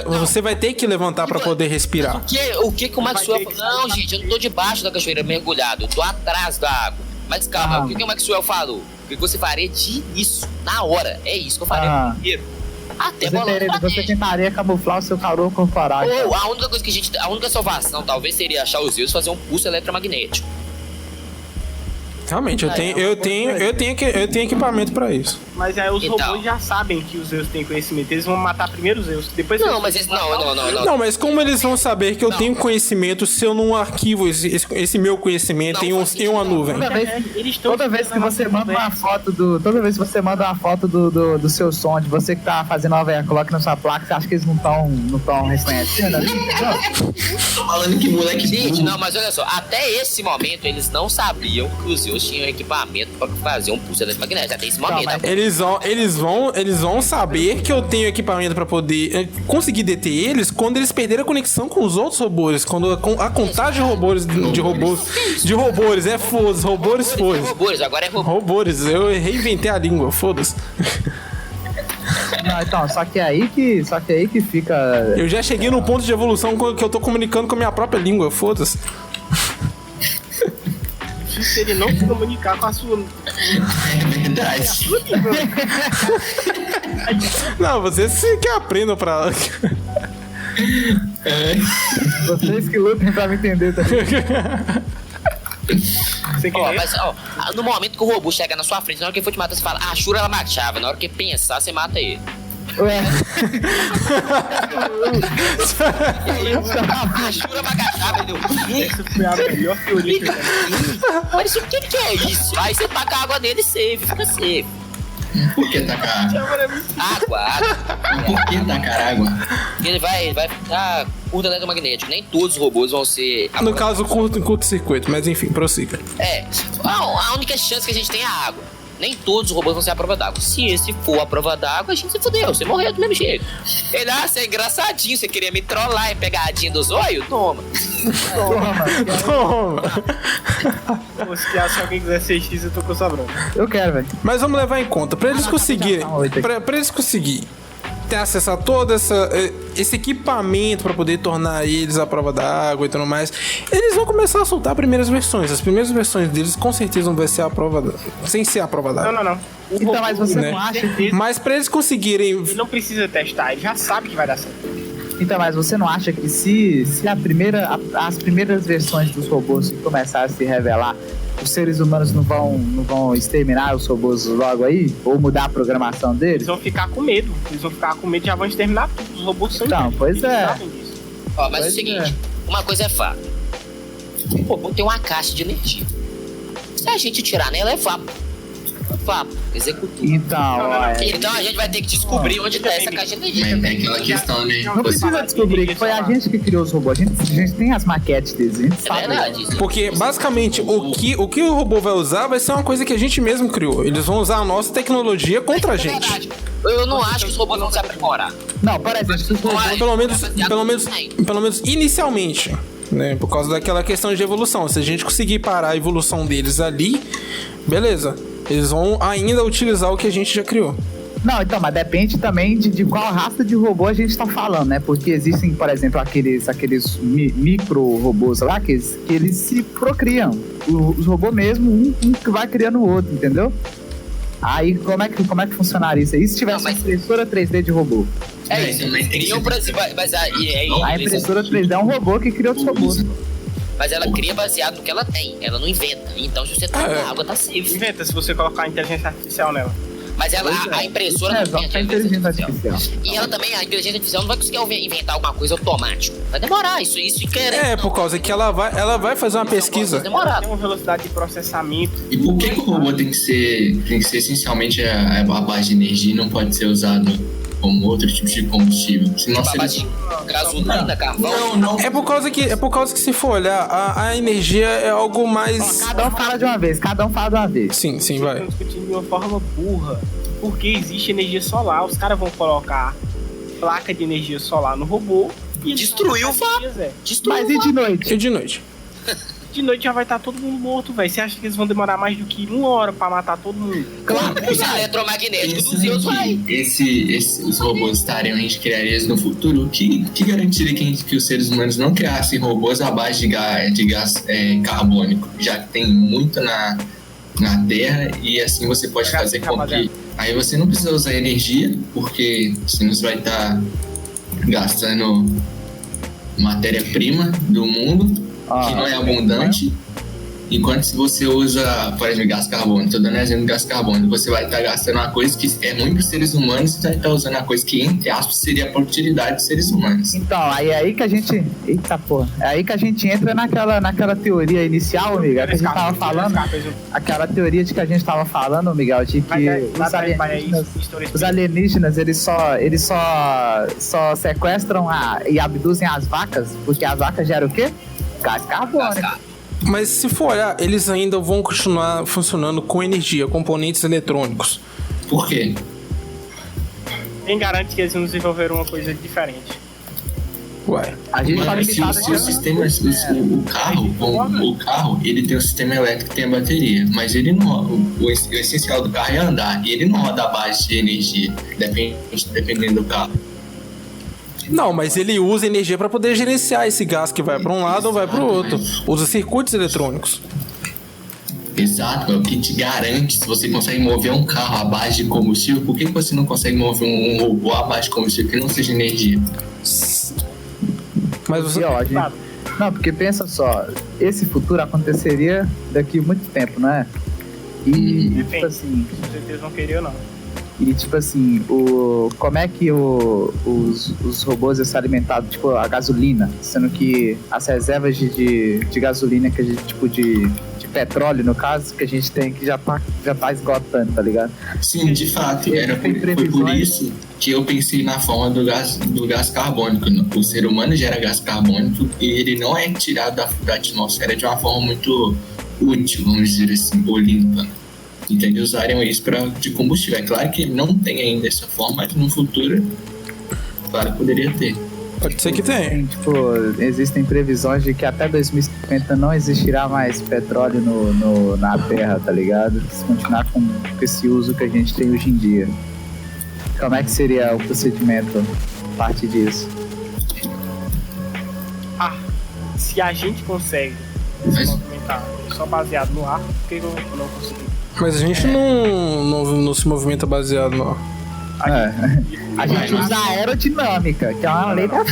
você vai ter que levantar pra poder respirar. O que o Maxwell falou? Não, gente, eu não tô debaixo da cachoeira mergulhado, eu tô atrás da água. Mas calma, o que o Maxwell falou? O que você faria de início, na hora? É isso que eu faria primeiro. Até Você tentaria camuflar o seu calor corporal. Ou a única coisa que a única salvação talvez seria achar os Zeus e fazer um pulso eletromagnético. Realmente, eu tenho equipamento pra isso. Mas aí os Então. robôs já sabem que os Zeus têm conhecimento. Eles vão matar primeiro os Zeus. Depois Não, mas eles não. Não, mas como eles vão saber que eu tenho conhecimento se eu não arquivo esse meu conhecimento em uma nuvem? Toda vez que você manda uma foto do seu som, de você que tá fazendo overclock na sua placa, você acha que eles não estão reconhecendo ali? Tô falando que moleque Gente, não, mas olha só, até esse momento eles não sabiam que os Zeus tinham equipamento pra fazer um pulso eletromagnético. Até esse momento. Eles Eles vão saber que eu tenho equipamento pra poder conseguir deter eles quando eles perderem a conexão com os outros robôs. Quando a contagem de robôs é foda-se, robôs foda-se. Robôs, agora é robô. Robôs, eu reinventei a língua, foda-se. Não, então, só que aí que fica. Eu já cheguei no ponto de evolução que eu tô comunicando com a minha própria língua, foda-se. Se ele não se comunicar com a sua. É verdade. Não, vocês que aprendam pra. Vocês que lutem pra me entender também. Você Ó, quer? mas, ó, no momento que o robô chega na sua frente, na hora que ele for te matar, você fala, a Shura ela matava. Na hora que pensar, você mata ele. Ué, A Shura matava ele. Essa foi a melhor teoria que eu já vi. Mas o que é isso? Aí você taca a água nele e save, fica safe. Por que tacar? Água. Por que tacar água? Ele vai ficar curto eletromagnético. Nem todos os robôs vão ser. No caso, curto-circuito, mas enfim, prossiga. É. A única chance que a gente tem é a água. Nem todos os robôs vão ser a prova d'água. Se esse for a prova d'água, a gente se fudeu. Você morreu do mesmo jeito. Ele, você é engraçadinho. Você queria me trollar e pegadinha dos olhos? Toma. Toma! Se alguém quiser 6x, eu tô com sobrando. eu quero, velho. Mas vamos levar em conta, pra eles conseguirem. Pra eles conseguirem ter acesso a todo esse equipamento pra poder tornar eles a prova d'água e tudo mais, eles vão começar a soltar primeiras versões. As primeiras versões deles com certeza não vai ser a prova d'água. Sem ser a prova d'água. Não. O Então, robô, mas você né? não acha que. certeza, Mas pra eles conseguirem. ele não precisa testar, ele já sabe que vai dar certo. Então, mas você não acha que se as primeiras versões dos robôs começarem a se revelar, os seres humanos não vão exterminar os robôs logo aí? Ou mudar a programação Eles deles? vão ficar com medo. Eles vão ficar com medo e já vão exterminar tudo. Os robôs são Então, inteligentes, pois eles é. sabem disso. Ó, mas é o Pois seguinte, uma coisa é fato. O robô tem uma caixa de energia. Se a gente tirar nela, é vapo. Executor. Então, ó, Então a gente vai ter que descobrir onde tá essa caixa de energia Mas também. tem aquela questão, né? não precisa descobrir que foi a gente que criou os robôs. A gente tem as maquetes deles, a gente É sabe. verdade. Isso. Porque basicamente o que o robô vai usar vai ser uma coisa que a gente mesmo criou. Eles vão usar a nossa tecnologia contra a É gente. verdade. Eu não acho que os robôs vão se aprimorar. Não, por exemplo, se os robôs. Pelo menos inicialmente, né? Por causa daquela questão de evolução. Se a gente conseguir parar a evolução deles ali, beleza. Eles vão ainda utilizar o que a gente já criou. Não, então, mas depende também de qual raça de robô a gente tá falando, né? Porque existem, por exemplo, aqueles micro-robôs lá que eles se procriam. Os robôs mesmo, um que vai criando o outro, entendeu? Aí, como é que funcionaria isso aí? Se tivesse Não, mas- uma impressora 3D de robô? É isso. Mas tem que Criam ser- mas aí, A impressora 3D é um robô que cria outros robôs. mas ela cria baseado no que ela tem. Ela não inventa. Então se você tá na água, tá safe. Inventa se você colocar a inteligência artificial nela. Mas ela, a impressora não só inventa que a inteligência artificial. E ela também, a inteligência artificial não vai conseguir inventar alguma coisa automática. Vai demorar, isso quer. É, por causa que ela vai fazer uma pesquisa. Tem Demorado. uma velocidade de processamento. E por que o robô tem que ser essencialmente a base de energia e não pode ser usado como outro tipo de combustível? Senão Pra seria... base de gasolina, carvão. Não. É por causa que se for olhar, a energia é algo mais. Cada um fala de uma vez, Sim, Vocês vai. estão discutindo de uma forma burra. Porque existe energia solar. Os caras vão colocar placa de energia solar no robô e eles Destruiu o vão vapo. fazer, Zé. Destruiu. Mas e de noite? E de noite? De noite já vai estar todo mundo morto, velho. Você acha que eles vão demorar mais do que 1 hora pra matar todo mundo? Claro que Os vai. eletromagnéticos dos Zeus vai. Os robôs estariam, a gente criaria eles no futuro. O que garantiria que os seres humanos não criassem robôs à base de gás carbônico? Já que tem muito na Terra e assim você pode fazer com que... Aí você não precisa usar energia, porque senão você vai estar gastando matéria-prima do mundo, que não é abundante. Enquanto se você usa, por exemplo, gás carbônico, tô dando exemplo de gás carbônico, você vai estar gastando uma coisa que é ruim para os seres humanos e vai estar usando uma coisa que, entre aspas, seria para a utilidade dos seres humanos. Então, aí que a gente. Eita porra. É aí que a gente entra naquela teoria inicial, Miguel, que a gente tava falando. Aquela teoria de que a gente tava falando, Miguel, de que os alienígenas eles só sequestram e abduzem as vacas, porque as vacas geram o quê? Gás carbônico. Mas se for olhar, eles ainda vão continuar funcionando com energia, componentes eletrônicos. Por quê? Quem garante que eles não desenvolveram uma coisa diferente? Ué. A gente tá Mano, limitado se o sistema, o carro, ele tem um sistema elétrico que tem a bateria, mas ele não, o essencial do carro é andar, e ele não roda à base de energia, dependendo do carro. Não, mas ele usa energia para poder gerenciar esse gás que vai para um lado ou vai para o outro. Usa circuitos eletrônicos. Exato, é o que te garante se você consegue mover um carro à base de combustível, por que você não consegue mover um robô à base de combustível que não seja energia? Mas você... E, ó, não, porque pensa só, esse futuro aconteceria daqui a muito tempo, não é? E tipo Depende. assim, Com certeza não queria ou não. e tipo assim, como é que os robôs iam ser alimentados, tipo, a gasolina, sendo que as reservas de gasolina que a gente, tipo, de petróleo, no caso, que a gente tem que já tá esgotando, tá ligado? Sim, de fato, foi por isso que eu pensei na forma do gás carbônico. O ser humano gera gás carbônico e ele não é tirado da atmosfera de uma forma muito útil, vamos dizer assim, ou limpa. Entendeu? Usariam isso de combustível. É claro que não tem ainda essa forma, mas no futuro, claro que poderia ter. Pode ser que tenha. Tipo, existem previsões de que até 2050 não existirá mais petróleo na Terra, tá ligado? Se continuar com esse uso que a gente tem hoje em dia. Como é que seria o procedimento a partir disso? Se a gente consegue se Mas- movimentar só baseado no ar, por que eu não consegui? Mas a gente não se movimenta baseado no... A gente usa a aerodinâmica, que é uma lei da...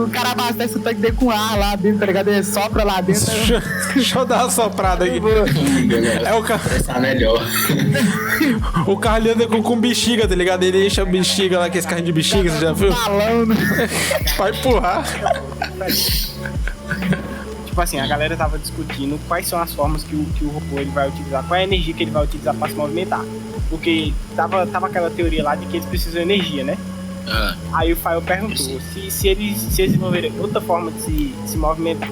o cara abastece o tanque dele com ar lá dentro, tá ligado? Ele sopra lá dentro. Deixa eu dar uma soprada aqui. É o carro. Pensar melhor. O carro ali anda com bexiga, tá ligado? Ele enche a bexiga lá, que é esse carrinho de bexiga, você já viu? Balão, né? Pra empurrar. Tipo assim, a galera tava discutindo quais são as formas que o robô ele vai utilizar, qual é a energia que ele vai utilizar pra se movimentar. Porque tava aquela teoria lá de que eles precisam de energia, né? Aí o Fael perguntou se eles desenvolverem outra forma de se movimentar.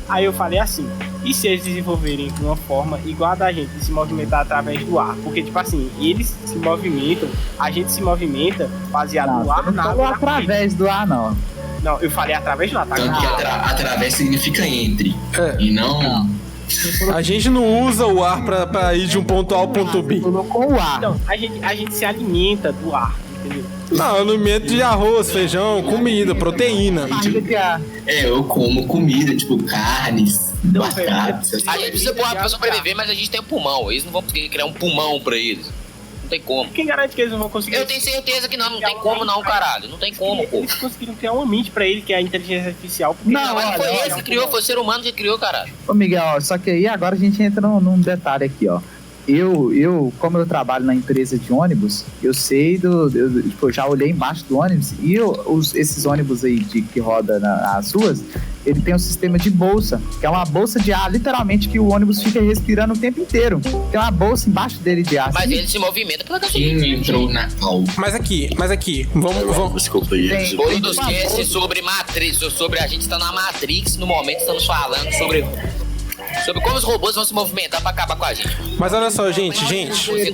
Aí eu falei assim, e se eles desenvolverem uma forma igual a da gente, de se movimentar através do ar? Porque, tipo assim, eles se movimentam, a gente se movimenta baseado Não, no ar, você não na falou água, na através do ar, não. Não, eu falei através do ar, tá? Tanto que através significa entre. É. E não. A gente não usa o ar pra ir de um ponto A ao ponto B. Colocou o ar. Então, a gente se alimenta do ar, entendeu? Não, eu alimento de arroz, feijão, comida, proteína. Barriga de ar. Eu como comida, tipo carnes, Não, batatas. essas A gente precisa pôr pra sobreviver, mas a gente tem um pulmão. Eles não vão conseguir criar um pulmão pra eles. Não tem como. Quem garante que eles não vão conseguir? Eu tenho certeza que não tem como não, caralho. Não tem como, pô. Eles conseguiram criar uma mente pra ele, que é a inteligência artificial. Porque Não, Mas não foi olha, ele que criou, foi o ser humano que criou, caralho. Ô Miguel, ó, só que aí agora a gente entra num detalhe aqui, ó. Como eu trabalho na empresa de ônibus, eu sei eu já olhei embaixo do ônibus e esses ônibus aí que roda nas ruas, ele tem um sistema de bolsa, que é uma bolsa de ar, literalmente, que o ônibus fica respirando o tempo inteiro. Tem uma bolsa embaixo dele de ar. Mas assim. ele se movimenta pela gasolina. Quem entrou na cal? Mas aqui, vamos. Desculpa aí. Tem- Ô, não esquece sobre Matrix, sobre a gente tá na Matrix, no momento estamos falando sobre como os robôs vão se movimentar pra acabar com a gente. Mas olha só, gente.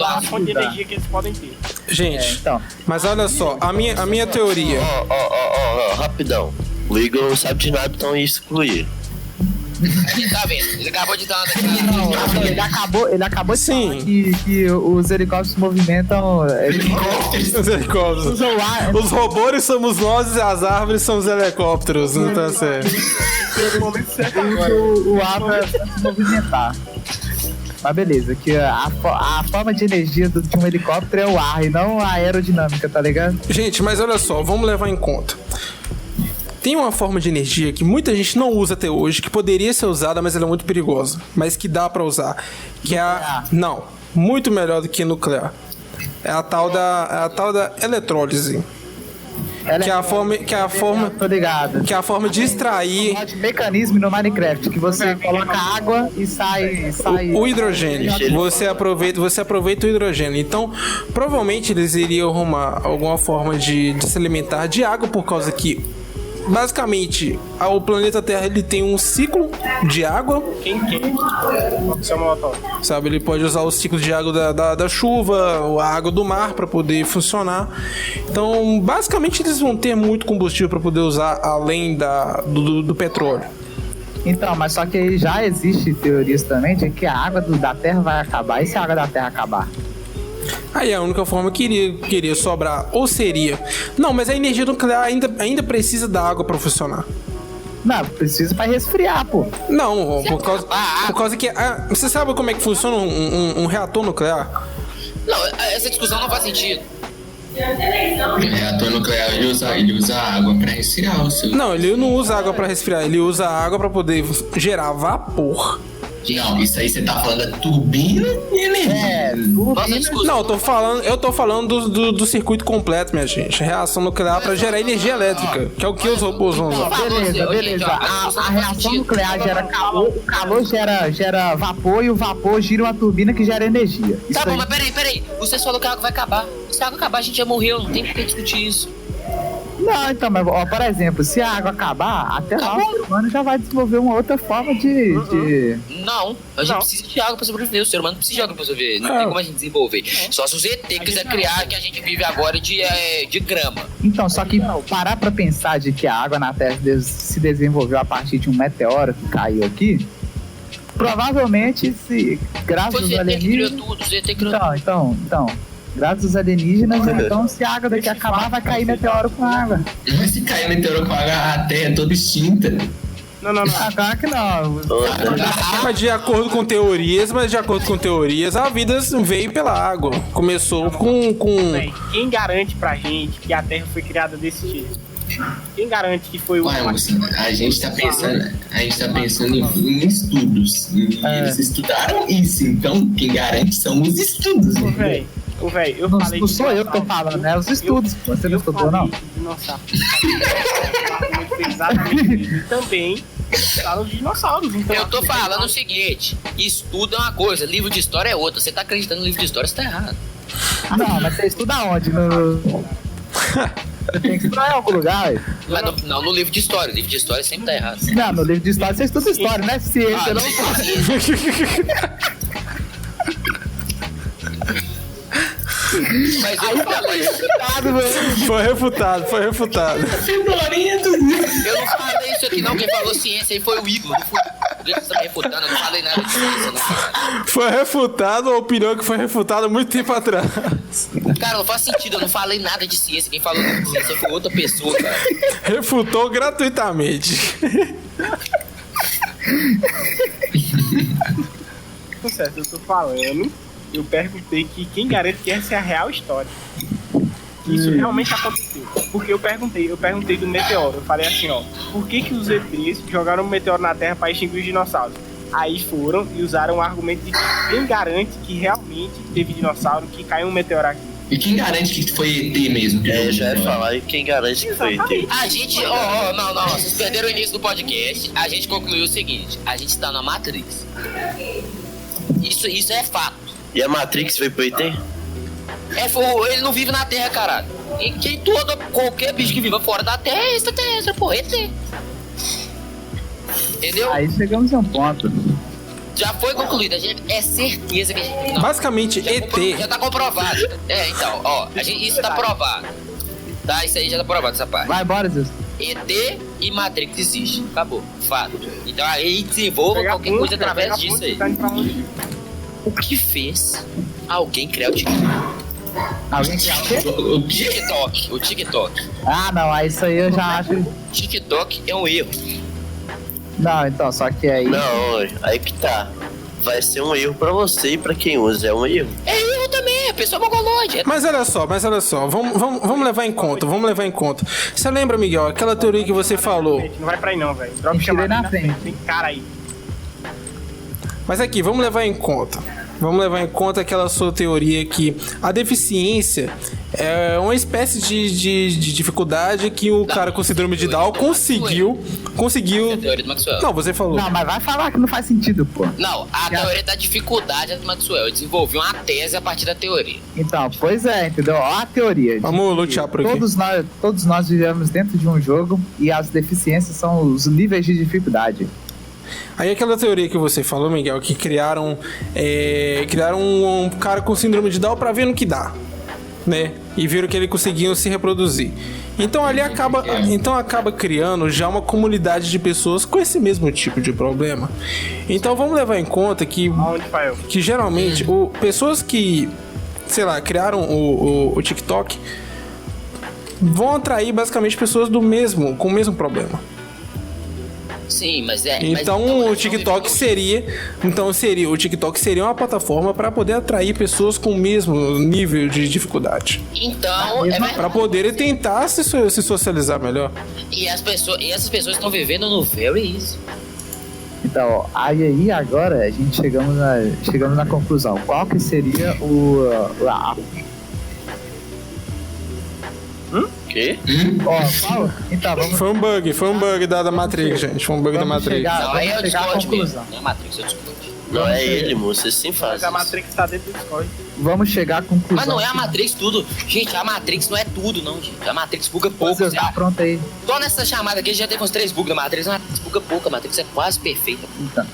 a fonte de energia que eles podem ter. Gente, Então, mas olha só, a minha teoria. Ó, rapidão. O Igor não sabe de nada, então ia excluir. A gente tá vendo, ele acabou de dar uma declaração. ele acabou de Sim. falar que os helicópteros se movimentam. Os helicópteros. Usam o ar. Os robôs somos nós e as árvores são os helicópteros, não tá certo. O ar pra se movimentar. Mas beleza, que a forma de energia de um helicóptero é o ar e não a aerodinâmica, tá ligado? Gente, mas olha só, vamos levar em conta. Tem uma forma de energia que muita gente não usa até hoje, que poderia ser usada, mas ela é muito perigosa. Mas que dá pra usar. Que é a... Não, muito melhor do que nuclear. É a tal da eletrólise. Que é a forma Tô ligado. que é a forma de extrair De mecanismo no Minecraft, que você coloca água e sai o hidrogênio. Você aproveita o hidrogênio. Então, provavelmente eles iriam arrumar alguma forma de se alimentar de água, por causa que basicamente, o planeta Terra ele tem um ciclo de água, Quem quer? Qual que é o Molotov? sabe? Ele pode usar o ciclo de água da chuva, a água do mar para poder funcionar. Então, basicamente, eles vão ter muito combustível para poder usar além do petróleo. Então, mas só que já existe teorias também de que a água da Terra vai acabar. E se a água da Terra acabar? Aí a única forma que iria sobrar, ou seria... Não, mas a energia nuclear ainda precisa da água para funcionar. Não, precisa pra resfriar, pô. Não, por causa que... você sabe como é que funciona um reator nuclear? Não, essa discussão não faz sentido. O reator nuclear ele usa água pra resfriar o seu. Não, ele não usa água para resfriar, ele usa água para poder gerar vapor. Não, isso aí você tá falando da turbina e energia. Nossa discussão. Não, eu tô falando do circuito completo, minha gente. Reação nuclear para gerar energia elétrica, que é o que os robôs vão usar. Beleza. A reação nuclear gera calor, o calor gera vapor e o vapor gira uma turbina que gera energia. Tá Isso bom, aí. mas peraí. Você falou que a água vai acabar. Se a água acabar, a gente já morreu. Não tem por que discutir isso. Não, então, mas, ó, por exemplo, se a água acabar, até lá o ser humano já vai desenvolver uma outra forma de... Não, a gente precisa de água pra sobreviver. O ser humano precisa de água pra sobreviver. Não tem como a gente desenvolver. Só se o ZT quiser criar que a gente vive agora de grama. Então, só que parar pra pensar de que a água na Terra se desenvolveu a partir de um meteoro que caiu aqui, provavelmente, graças Foi o aos ZT que criou alienígenas... tudo. O ZT criou tudo. Então, graças aos alienígenas, então se a água daqui acabar, vai cair meteoro com água. Mas se cair meteoro com água, a Terra é toda extinta. Não. Ah, claro que não. Mas de acordo com teorias, a vida veio pela água. Começou com... Véi, quem garante pra gente que a Terra foi criada desse jeito? Quem garante que foi o... Ué, moça, a gente tá pensando em estudos. E eles estudaram isso, então quem garante são os estudos. Né? Véi, eu Não, falei... não sou eu que tô falando, né? Os estudos. Você não estudou, não? Dinossauro. Exatamente. E também fala dos dinossauros. Então, Eu tô falando o seguinte: estudo é uma coisa, livro de história é outra. Você tá acreditando no livro de história, você tá errado. Não, mas você estuda onde? Você tem que estudar em algum lugar, velho. Mas não no livro de história. O livro de história sempre tá errado. Não, no livro de história você estuda história, né? Ciência, não. Mas eu falei. Foi refutado. Eu não falei isso aqui não, quem falou ciência aí foi o Igor. Não foi o que você tá me refutando, eu não falei nada de ciência, não. Foi refutado a opinião que foi refutada há muito tempo atrás. Cara, não faz sentido, eu não falei nada de ciência. Quem falou de ciência foi outra pessoa, cara. Refutou gratuitamente. Tá certo, eu tô falando. Eu perguntei que quem garante que essa é a real história. Isso realmente aconteceu. Porque eu perguntei do meteoro. Eu falei assim, ó, por que os ETs jogaram um meteoro na Terra para extinguir os dinossauros? Aí foram e usaram o argumento de que quem garante que realmente teve dinossauro, que caiu um meteoro aqui. E quem garante que foi ET mesmo? Já ia falar, e quem garante que foi ET? A gente, não, vocês perderam o início do podcast. A gente concluiu o seguinte: a gente tá na Matrix. Isso é fato. E a Matrix foi pro ET? Ele não vive na Terra, caralho. E qualquer bicho que viva fora da Terra é extraterrestre, porra, ET. Entendeu? Aí chegamos a um ponto. Já foi concluído, a gente é certeza que a gente... Não, Basicamente, ET. já tá comprovado. Então, isso tá provado. Tá, isso aí já tá provado, essa parte. Vai embora, Zeus. ET e Matrix existe. Acabou. Fato. Então aí desenvolva qualquer coisa através disso aí. O que fez alguém criar o TikTok? Alguém quer o quê? O TikTok. Ah, não, aí isso aí eu já acho. TikTok é um erro. Não, então, só que aí. Não, aí que tá. Vai ser um erro pra você e pra quem usa, é um erro. É erro também, a pessoa mongolóide. Mas olha só, vamos levar em conta, Você lembra, Miguel, aquela teoria que você falou? Não vai pra aí não, velho. Drop Tirei chamada na frente. Tem cara aí. Mas aqui, vamos levar em conta aquela sua teoria que a deficiência É uma espécie de dificuldade que o cara com síndrome de Down conseguiu. A teoria do Maxwell. Não, você falou. Não, mas vai falar que não faz sentido, pô. Não, a teoria da dificuldade é do Maxwell. Eu desenvolvi uma tese a partir da teoria. Então, pois é, entendeu? Ó a teoria. de Vamos que lutear por aqui. Todos nós vivemos dentro de um jogo e as deficiências são os níveis de dificuldade. Aí aquela teoria que você falou, Miguel, que criaram um cara com síndrome de Down pra ver no que dá, né? E viram que ele conseguiam se reproduzir. Então ali acaba criando já uma comunidade de pessoas com esse mesmo tipo de problema. Então vamos levar em conta que geralmente pessoas que, sei lá, criaram o TikTok vão atrair basicamente pessoas com o mesmo problema. Sim, mas é. Então o TikTok seria uma plataforma para poder atrair pessoas com o mesmo nível de dificuldade. Então, é verdade. Para poderem tentar se socializar melhor. E essas pessoas estão vivendo no Very Easy. Então, ó, aí agora a gente chegamos na conclusão. Qual que seria Quê? Então, vamos Foi um bug da Matrix, gente. Foi um bug da Matrix. Não, aí é o vamos chegar à Discord mesmo. conclusão. Não é Matrix, é o Discord. Não é ele, moço. Você sim faz. Mas a Matrix tá dentro do Discord. Vamos chegar à conclusão. Mas não é a Matrix tudo. Gente, a Matrix não é tudo, não, gente. A Matrix buga pouco. Você tá pronto aí. Só nessa chamada aqui já teve uns 3 bugs da Matrix. A Matrix buga pouco. A Matrix é quase perfeita. Então,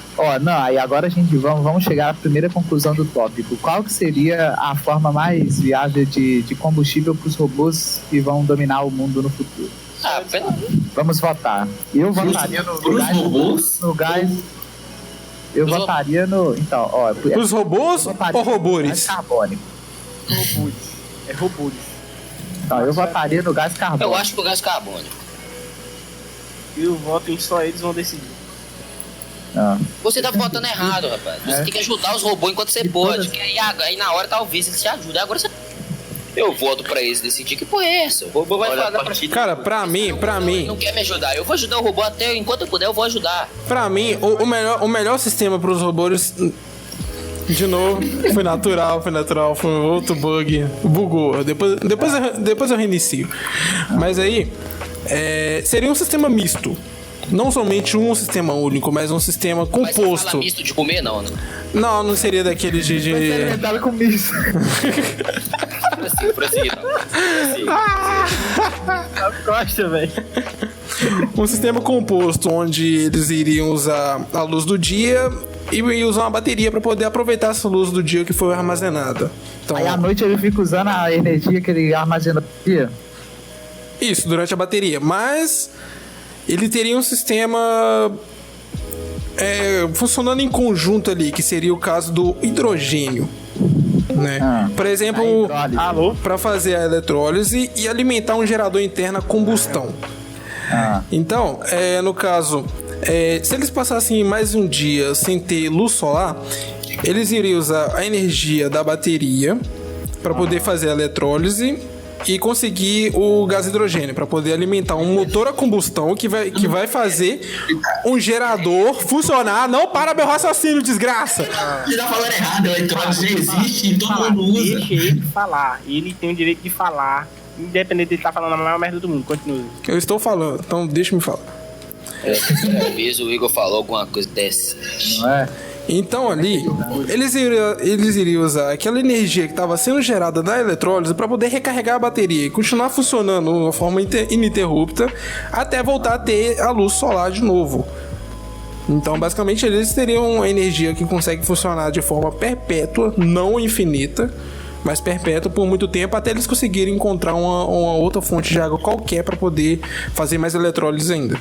aí agora a gente vamos chegar à primeira conclusão do tópico. Qual que seria a forma mais viável de combustível para os robôs que vão dominar o mundo no futuro? Ah, pera. Vamos votar. Eu votaria no gás. Eu votaria no. Então, ó. Os robôs ou robôs? Gás carbônico. É robôs. Então, eu votaria no gás carbônico. Eu acho que o gás carbônico. Eu voto em só eles vão decidir. Você tá votando errado, rapaz. Você tem que ajudar os robôs enquanto você pode. Que aí na hora talvez eles te ajudem. Agora você. Eu voto pra eles decidir que porra é essa. O robô vai falar pra ti. Cara, pra mim. Não quer me ajudar. Eu vou ajudar o robô até enquanto eu puder, eu vou ajudar. Pra mim, o melhor sistema pros robôs. De novo, foi natural, foi outro bug. Bugou. Depois eu reinicio. Mas aí, seria um sistema misto. Não somente um sistema único, mas um sistema Mas você composto. fala misto de comer, não, né? Não seria daquele de. Nada com isso. Prossiga. Gosta, velho. Um sistema composto onde eles iriam usar a luz do dia e usar uma bateria para poder aproveitar essa luz do dia que foi armazenada. Então, Aí à noite ele fica usando a energia que ele armazena no dia. Isso, durante a bateria. Mas ele teria um sistema funcionando em conjunto ali, que seria o caso do hidrogênio. Né? Por exemplo, para fazer a eletrólise e alimentar um gerador interno a combustão. Então, no caso, se eles passassem mais um dia sem ter luz solar, eles iriam usar a energia da bateria para poder fazer a eletrólise e conseguir o gás hidrogênio para poder alimentar um motor a combustão que vai fazer um gerador funcionar. Não para meu raciocínio, desgraça! Você tá falando errado, a eletrólise já existe e todo mundo usa. Deixa ele falar. Ele tem o direito de falar, independente de ele estar falando a maior merda do mundo. Continua. Eu estou falando, então deixa-me falar. Uma vez o Igor falou alguma coisa dessa. Não é? Então ali, eles iriam usar aquela energia que estava sendo gerada da eletrólise para poder recarregar a bateria e continuar funcionando de uma forma ininterrupta até voltar a ter a luz solar de novo. Então, basicamente, eles teriam uma energia que consegue funcionar de forma perpétua, não infinita, mas perpétua por muito tempo, até eles conseguirem encontrar uma outra fonte de água qualquer para poder fazer mais eletrólise ainda.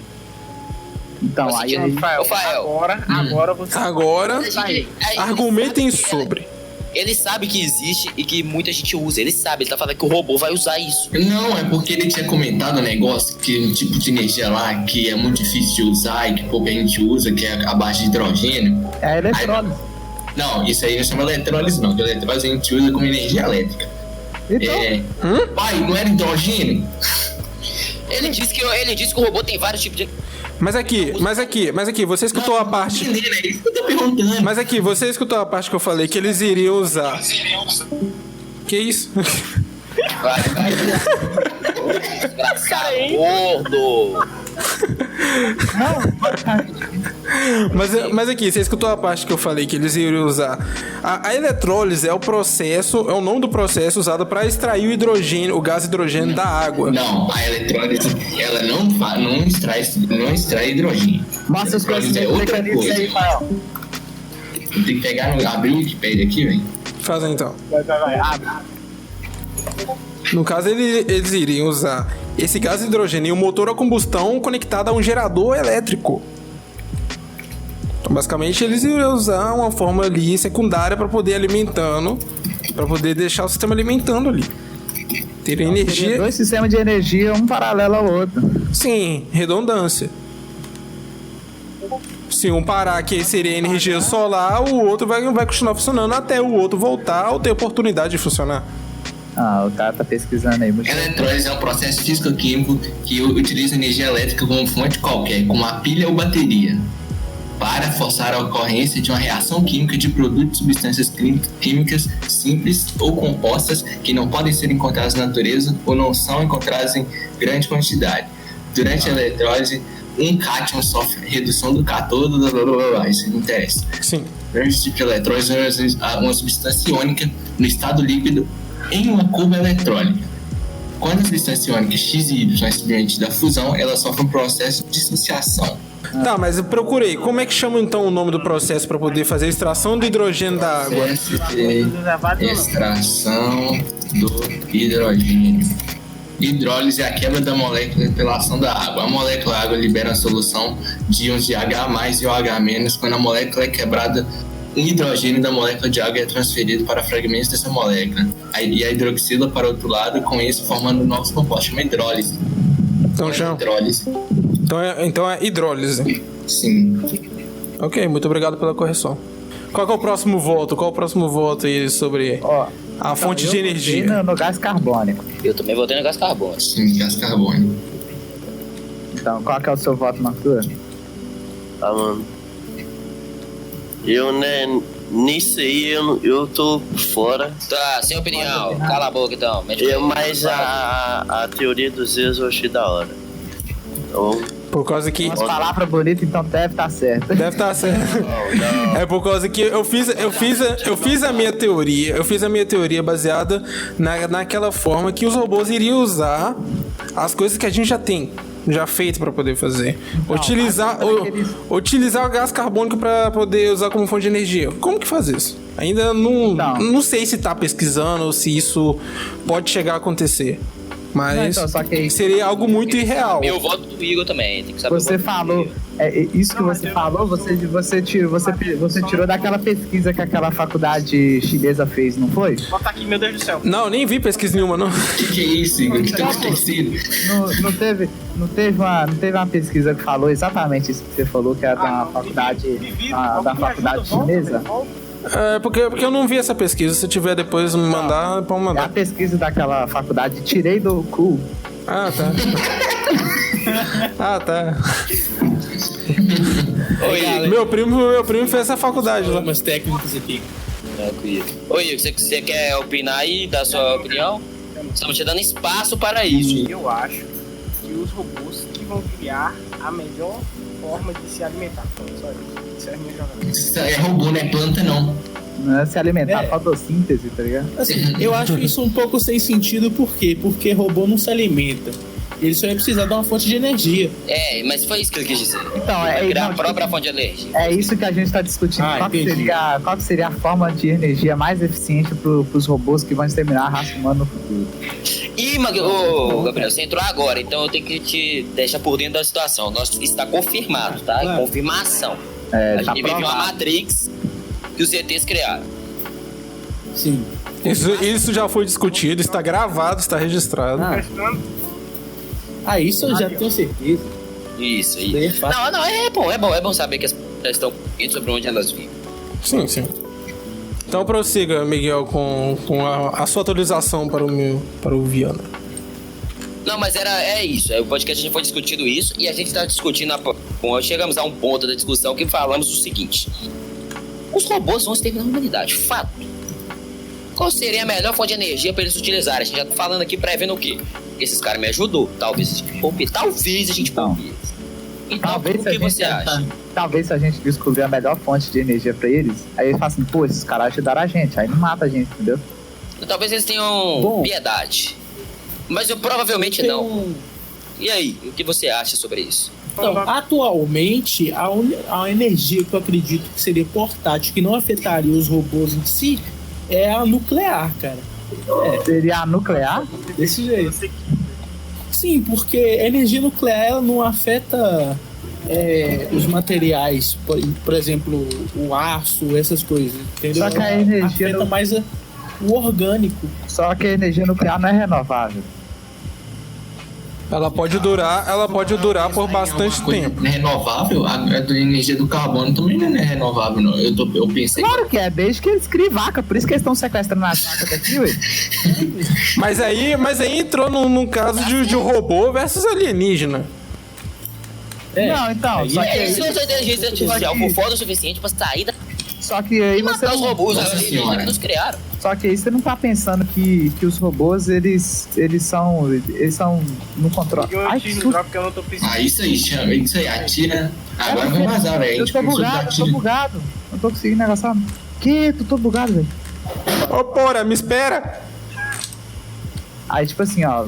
Então, aí Agora você. Agora, argumentem sobre. Ele sabe que existe e que muita gente usa. Ele sabe, ele tá falando que o robô vai usar isso. Não, é porque ele tinha comentado um negócio que um tipo de energia lá que é muito difícil de usar e que pouca gente usa, que é a base de hidrogênio. é a eletrólise. Não, isso aí não chama eletrólise não, que eletrólise a gente usa como energia elétrica. Então, Pai, não era hidrogênio? Ele disse que o robô tem vários tipos de... Mas aqui, você escutou a parte... É isso que eu tô perguntando. Mas aqui, você escutou a parte que eu falei que eles iriam usar... Que isso? Vai. Desgraçado, gordo. Mas aqui, você escutou a parte que eu falei que eles iriam usar? A eletrólise é o processo, é o nome do processo usado para extrair o hidrogênio, o gás hidrogênio da água. Não, a eletrólise, ela não extrai hidrogênio. Mostra os Eletrólise é conhecimentos outra mecanismos coisa. aí, Fael. Tem que pegar abrir o Wikipedia aqui, velho. Faz aí, então. Vai. Abre. No caso, eles iriam usar esse gás hidrogênio e um motor a combustão conectado a um gerador elétrico. Então, basicamente, eles iriam usar uma forma ali secundária para poder alimentando, para poder deixar o sistema alimentando ali. Ter Teria energia. dois sistemas de energia, um paralelo ao outro. Sim, redundância. Se um parar, que seria energia solar, o outro vai continuar funcionando até o outro voltar ou ter oportunidade de funcionar. Ah, o cara tá pesquisando aí. Muito Eletrólise é um processo físico-químico que utiliza energia elétrica como fonte qualquer, como uma pilha ou bateria, para forçar a ocorrência de uma reação química de produtos e substâncias químicas simples ou compostas que não podem ser encontradas na natureza ou não são encontradas em grande quantidade. Durante a eletrólise, um cátion sofre redução do cátodo, isso não interessa. Sim. Durante o tipo de eletrólise, uma substância iônica no estado líquido em uma curva eletrólica. Quando a substância iônica X e Y é subjante da fusão, ela sofre um processo de dissociação. Tá, mas eu procurei. Como é que chama então o nome do processo para poder fazer a extração do hidrogênio da água? Processo de extração do hidrogênio. Hidrólise é a quebra da molécula pela ação da água. A molécula água libera a solução de íons de H+ e OH-. Quando a molécula é quebrada, o hidrogênio da molécula de água é transferido para fragmentos dessa molécula. E a hidroxila para outro lado, com isso formando novos compostos. Chama hidrólise. Então chama. Hidrólise. Então é hidrólise. Sim. Ok, muito obrigado pela correção. Qual que é o próximo voto? Qual é o próximo voto aí sobre Ó, a fonte de eu energia? votei no gás carbônico. Eu também votei no gás carbônico. Sim, gás carbônico. Então, qual que é o seu voto, Marcos? Ah, mano. Eu, né, nisso aí eu tô fora. Tá, sem opinião. Cala a boca então. Mas a teoria dos erros eu achei da hora. Então, Por causa que... Umas palavras bonitas, então deve estar certo. Deve estar certo. É por causa que eu fiz a minha teoria. Eu fiz a minha teoria baseada naquela forma que os robôs iriam usar as coisas que a gente já tem. Já feito para poder fazer. Utilizar o gás carbônico para poder usar como fonte de energia. Como que faz isso? Ainda não sei se tá pesquisando ou se isso pode chegar a acontecer. Mas só que seria algo muito irreal. Meu voto do Igor também. Tem que saber. Você falou, isso que você falou, você tirou daquela pesquisa que aquela faculdade chinesa fez, não foi? Bota aqui, meu Deus do céu. Não, nem vi pesquisa nenhuma, não. O que é isso, Igor? Que tá acontecendo? Não teve uma pesquisa que falou exatamente isso que você falou, que era da faculdade, da faculdade chinesa? É, porque eu não vi essa pesquisa. Se tiver depois me mandar, pode É a mandar. pesquisa daquela faculdade, tirei do cu. Ah, tá. Ah, tá. Oi, Meu primo fez essa faculdade lá. Umas técnicas aqui. tranquilo. Oi, Igor, você quer opinar aí, dar sua opinião? Estamos te dando espaço para isso. Eu acho que os robôs que vão criar a melhor forma de se alimentar. Só isso. Isso é a minha jogada. Isso é robô, não é planta, não. Não é se alimentar, fotossíntese, tá ligado? Assim, eu acho isso um pouco sem sentido, por quê? Porque robô não se alimenta. Ele só ia precisar de uma fonte de energia. É, mas foi isso que eu quis dizer. Então, Vai criar não, a própria fonte de energia. É isso que a gente está discutindo. Qual que seria a forma de energia mais eficiente para os robôs que vão exterminar a raça humana no futuro? Ih, Gabriel, você entrou agora, então eu tenho que te deixar por dentro da situação. Está confirmado, tá? Claro. Confirmação. É, A tá gente vive uma provado. Matrix que os ETs criaram. Sim. Isso já foi discutido, está gravado, está registrado. Isso eu já tenho certeza. Isso, Isso aí é isso. fácil. Não, é bom saber que as pessoas estão sobre onde elas vivem. Sim, sim. Então prossiga, Miguel, com a sua atualização para o Viana. Não, mas é isso. O podcast a gente foi discutindo isso e a gente está discutindo. Chegamos a um ponto da discussão que falamos o seguinte: os robôs vão exterminar a humanidade, fato. qual seria a melhor fonte de energia para eles utilizarem. A gente já tá falando aqui, prevendo o quê? Esses caras me ajudou. Talvez a gente poupe. Talvez a gente poupe eles. Então, Talvez o que se a gente você acha? Talvez se a gente descobrir a melhor fonte de energia pra eles, aí eles falam assim, pô, esses caras ajudaram a gente, aí não mata a gente, entendeu? Talvez eles tenham Bom. piedade. Mas eu provavelmente Tem não. um- E aí, o que você acha sobre isso? Então, atualmente, a energia que eu acredito que seria portátil, que não afetaria os robôs em si, é a nuclear, cara. Seria a nuclear? Desse jeito. Sim, porque a energia nuclear ela não afeta os materiais, por exemplo, o aço, essas coisas, entendeu? Só que a Ela energia afeta não- mais o orgânico. Só que a energia nuclear não é renovável. Ela pode durar por bastante Uma coisa tempo. renovável, a energia do carbono também não é renovável, não. Eu pensei. Claro que é, desde que eles criem vaca, por isso que eles estão sequestrando as vacas daqui, ué. Mas aí entrou num caso de robô versus alienígena. Não, então, só É, que, se a inteligência artificial que- for foda o suficiente pra sair só que aí e você matar os robôs Nossa alienígenas senhora. que nos criaram. Só que aí você não tá pensando que os robôs, eles são no controle. Eu Ai, tiro que no susto. drop que eu não tô precisando. Ah, isso aí, chama. Isso aí, atira. Agora vai vazar, velho. Eu tô bugado. Não tô conseguindo negociar. Que? Tu tô bugado, velho. Ô, porra, me espera! Aí, tipo assim, ó,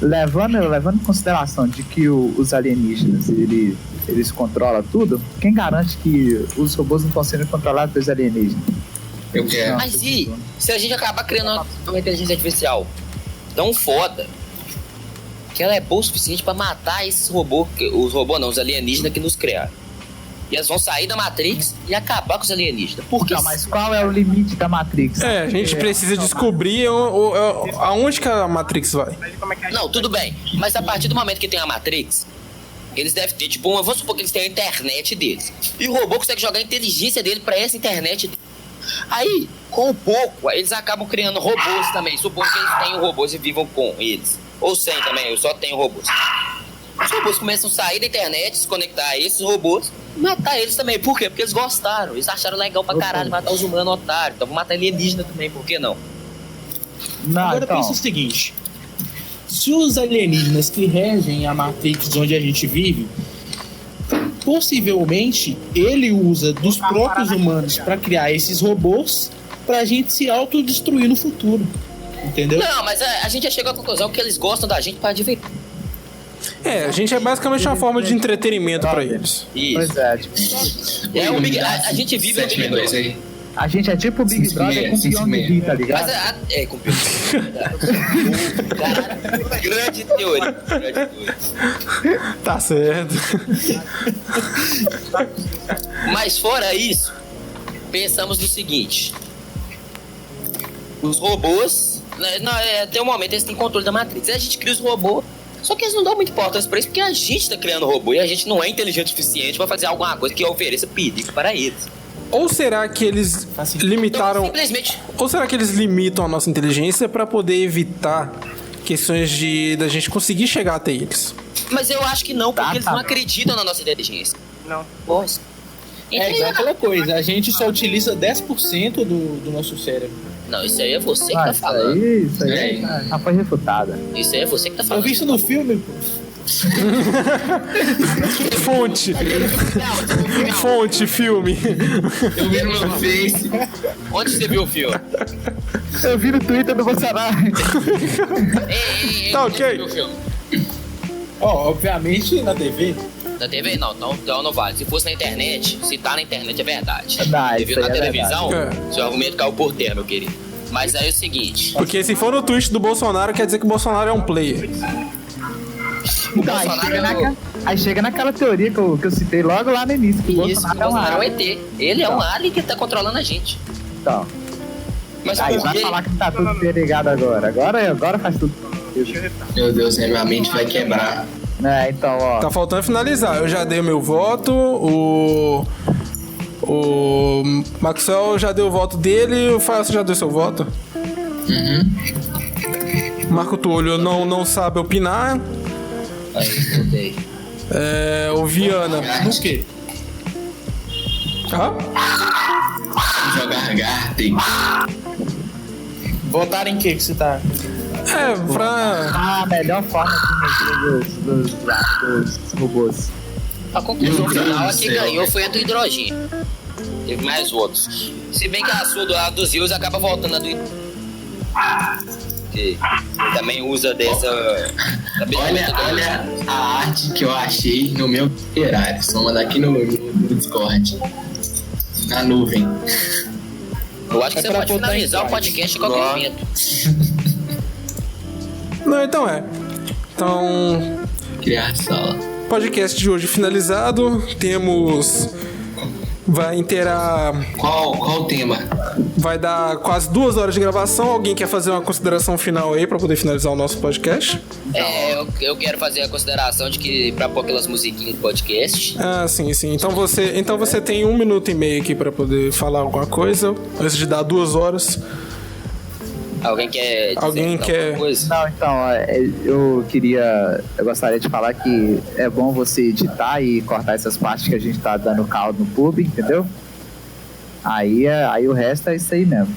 levando em consideração de que os alienígenas, eles controlam tudo, quem garante que os robôs não estão sendo controlados pelos alienígenas? Eu quero. Mas e se a gente acabar criando uma inteligência artificial tão foda que ela é boa o suficiente pra matar esses robôs, os alienígenas que nos criaram? E elas vão sair da Matrix e acabar com os alienígenas. Por que? Não, mas qual é o limite da Matrix? É, a gente precisa descobrir aonde que a Matrix vai. Mas como é que a Não, gente- tudo bem. Mas a partir do momento que tem a Matrix, eles devem ter, tipo, vamos supor que eles têm a internet deles. E o robô consegue jogar a inteligência dele pra essa internet. Aí, com o pouco, eles acabam criando robôs também. Supondo que eles tenham robôs e vivam com eles. Ou sem também, eu só tenho robôs. Os robôs começam a sair da internet, se conectar a esses robôs e matar eles também. Por quê? Porque eles gostaram. Eles acharam legal pra caralho matar os humanos otários. Então vou matar alienígena também, por que não? Não, Agora então, pensa o seguinte: se os alienígenas que regem a Matrix onde a gente vive, possivelmente ele usa dos próprios humanos para criar esses robôs pra gente se autodestruir no futuro. Entendeu? Não, mas a gente já chegou à conclusão que eles gostam da gente pra divertir. É, a gente é basicamente uma forma de entretenimento pra eles. Isso. pois é, tipo, É o Big, a gente vive no Big 762 Brother. aí. a gente é tipo o Big 556, Brother com Pyong 556. Lee, tá Mas ligado? é com Caralho, grande teoria. Grande teoria. Tá certo. Mas fora isso, pensamos no seguinte: os robôs, até o momento eles têm controle da Matrix. Aí a gente cria os robôs. Só que eles não dão muita importância pra isso, porque a gente tá criando robô e a gente não é inteligente o suficiente pra fazer alguma coisa que ofereça perigo para eles. Ou será que eles limitaram. Então, simplesmente, Ou será que eles limitam a nossa inteligência pra poder evitar questões da gente conseguir chegar até eles? mas eu acho que não, porque Tá, eles tá. não acreditam na nossa inteligência. Não. Nossa. É igual aquela coisa, a gente só utiliza 10% do nosso cérebro. Não, isso aí é você que Ah, tá isso falando. aí já foi refutada. Isso aí é você que tá Eu falando. vi isso no filme, pô. Fonte. Fonte, filme. Eu vi no meu Face. Onde você viu o filme? Eu vi no Twitter do Bolsonaro. Ei, Tá onde ok. você viu o filme? Ó, obviamente na TV. Na TV? Não, então não vale. Se fosse na internet, se tá na internet é verdade. Não, Você isso viu na aí é televisão, verdade. seu argumento caiu por terra, meu querido. Mas aí é o seguinte. Porque se for no tweet do Bolsonaro, quer dizer que o Bolsonaro é um player. Então, aí chega naquela teoria que eu citei logo lá no início, que o Isso, o Bolsonaro é um Bolsonaro é um alien. ET. Ele é um alien que tá controlando a gente. Então, Mas aí por vai quê? falar que tá tudo interligado agora. Agora faz tudo. Meu Deus, minha mente vai quebrar. É, então, ó. Tá faltando finalizar. Eu já dei o meu voto, o Maxwell já deu o voto dele, o Fael já deu seu voto? Marco Túlio não sabe opinar. Aí, voltei. O Viana. No quê? Hã? Jogar Garten. Votaram em que você tá? A melhor forma de medir dos robôs. A conclusão Meu Deus final é do que céu, ganhou velho. foi a do hidrogênio. Teve mais outros. Se bem que a sua dos rios acaba voltando a do que também usa dessa. Olha a arte que eu achei no meu Ferrari. Só mandar aqui no Discord. Na nuvem. Eu acho que você pra pode botar finalizar em o podcast em qualquer Ó. momento. Não, então, Criar sala. podcast de hoje finalizado. Temos... Vai inteirar... Qual o tema? Vai dar quase 2 horas de gravação. Alguém quer fazer uma consideração final aí pra poder finalizar o nosso podcast? Eu quero fazer a consideração de que pra pôr aquelas musiquinhas do podcast. Ah, sim. Então você tem 1 minuto e meio aqui pra poder falar alguma coisa antes de dar 2 horas. Alguém quer dizer Alguém alguma quer- coisa? Não, então, eu gostaria de falar que é bom você editar e cortar essas partes que a gente tá dando caldo no pub, entendeu? Aí o resto é isso aí mesmo.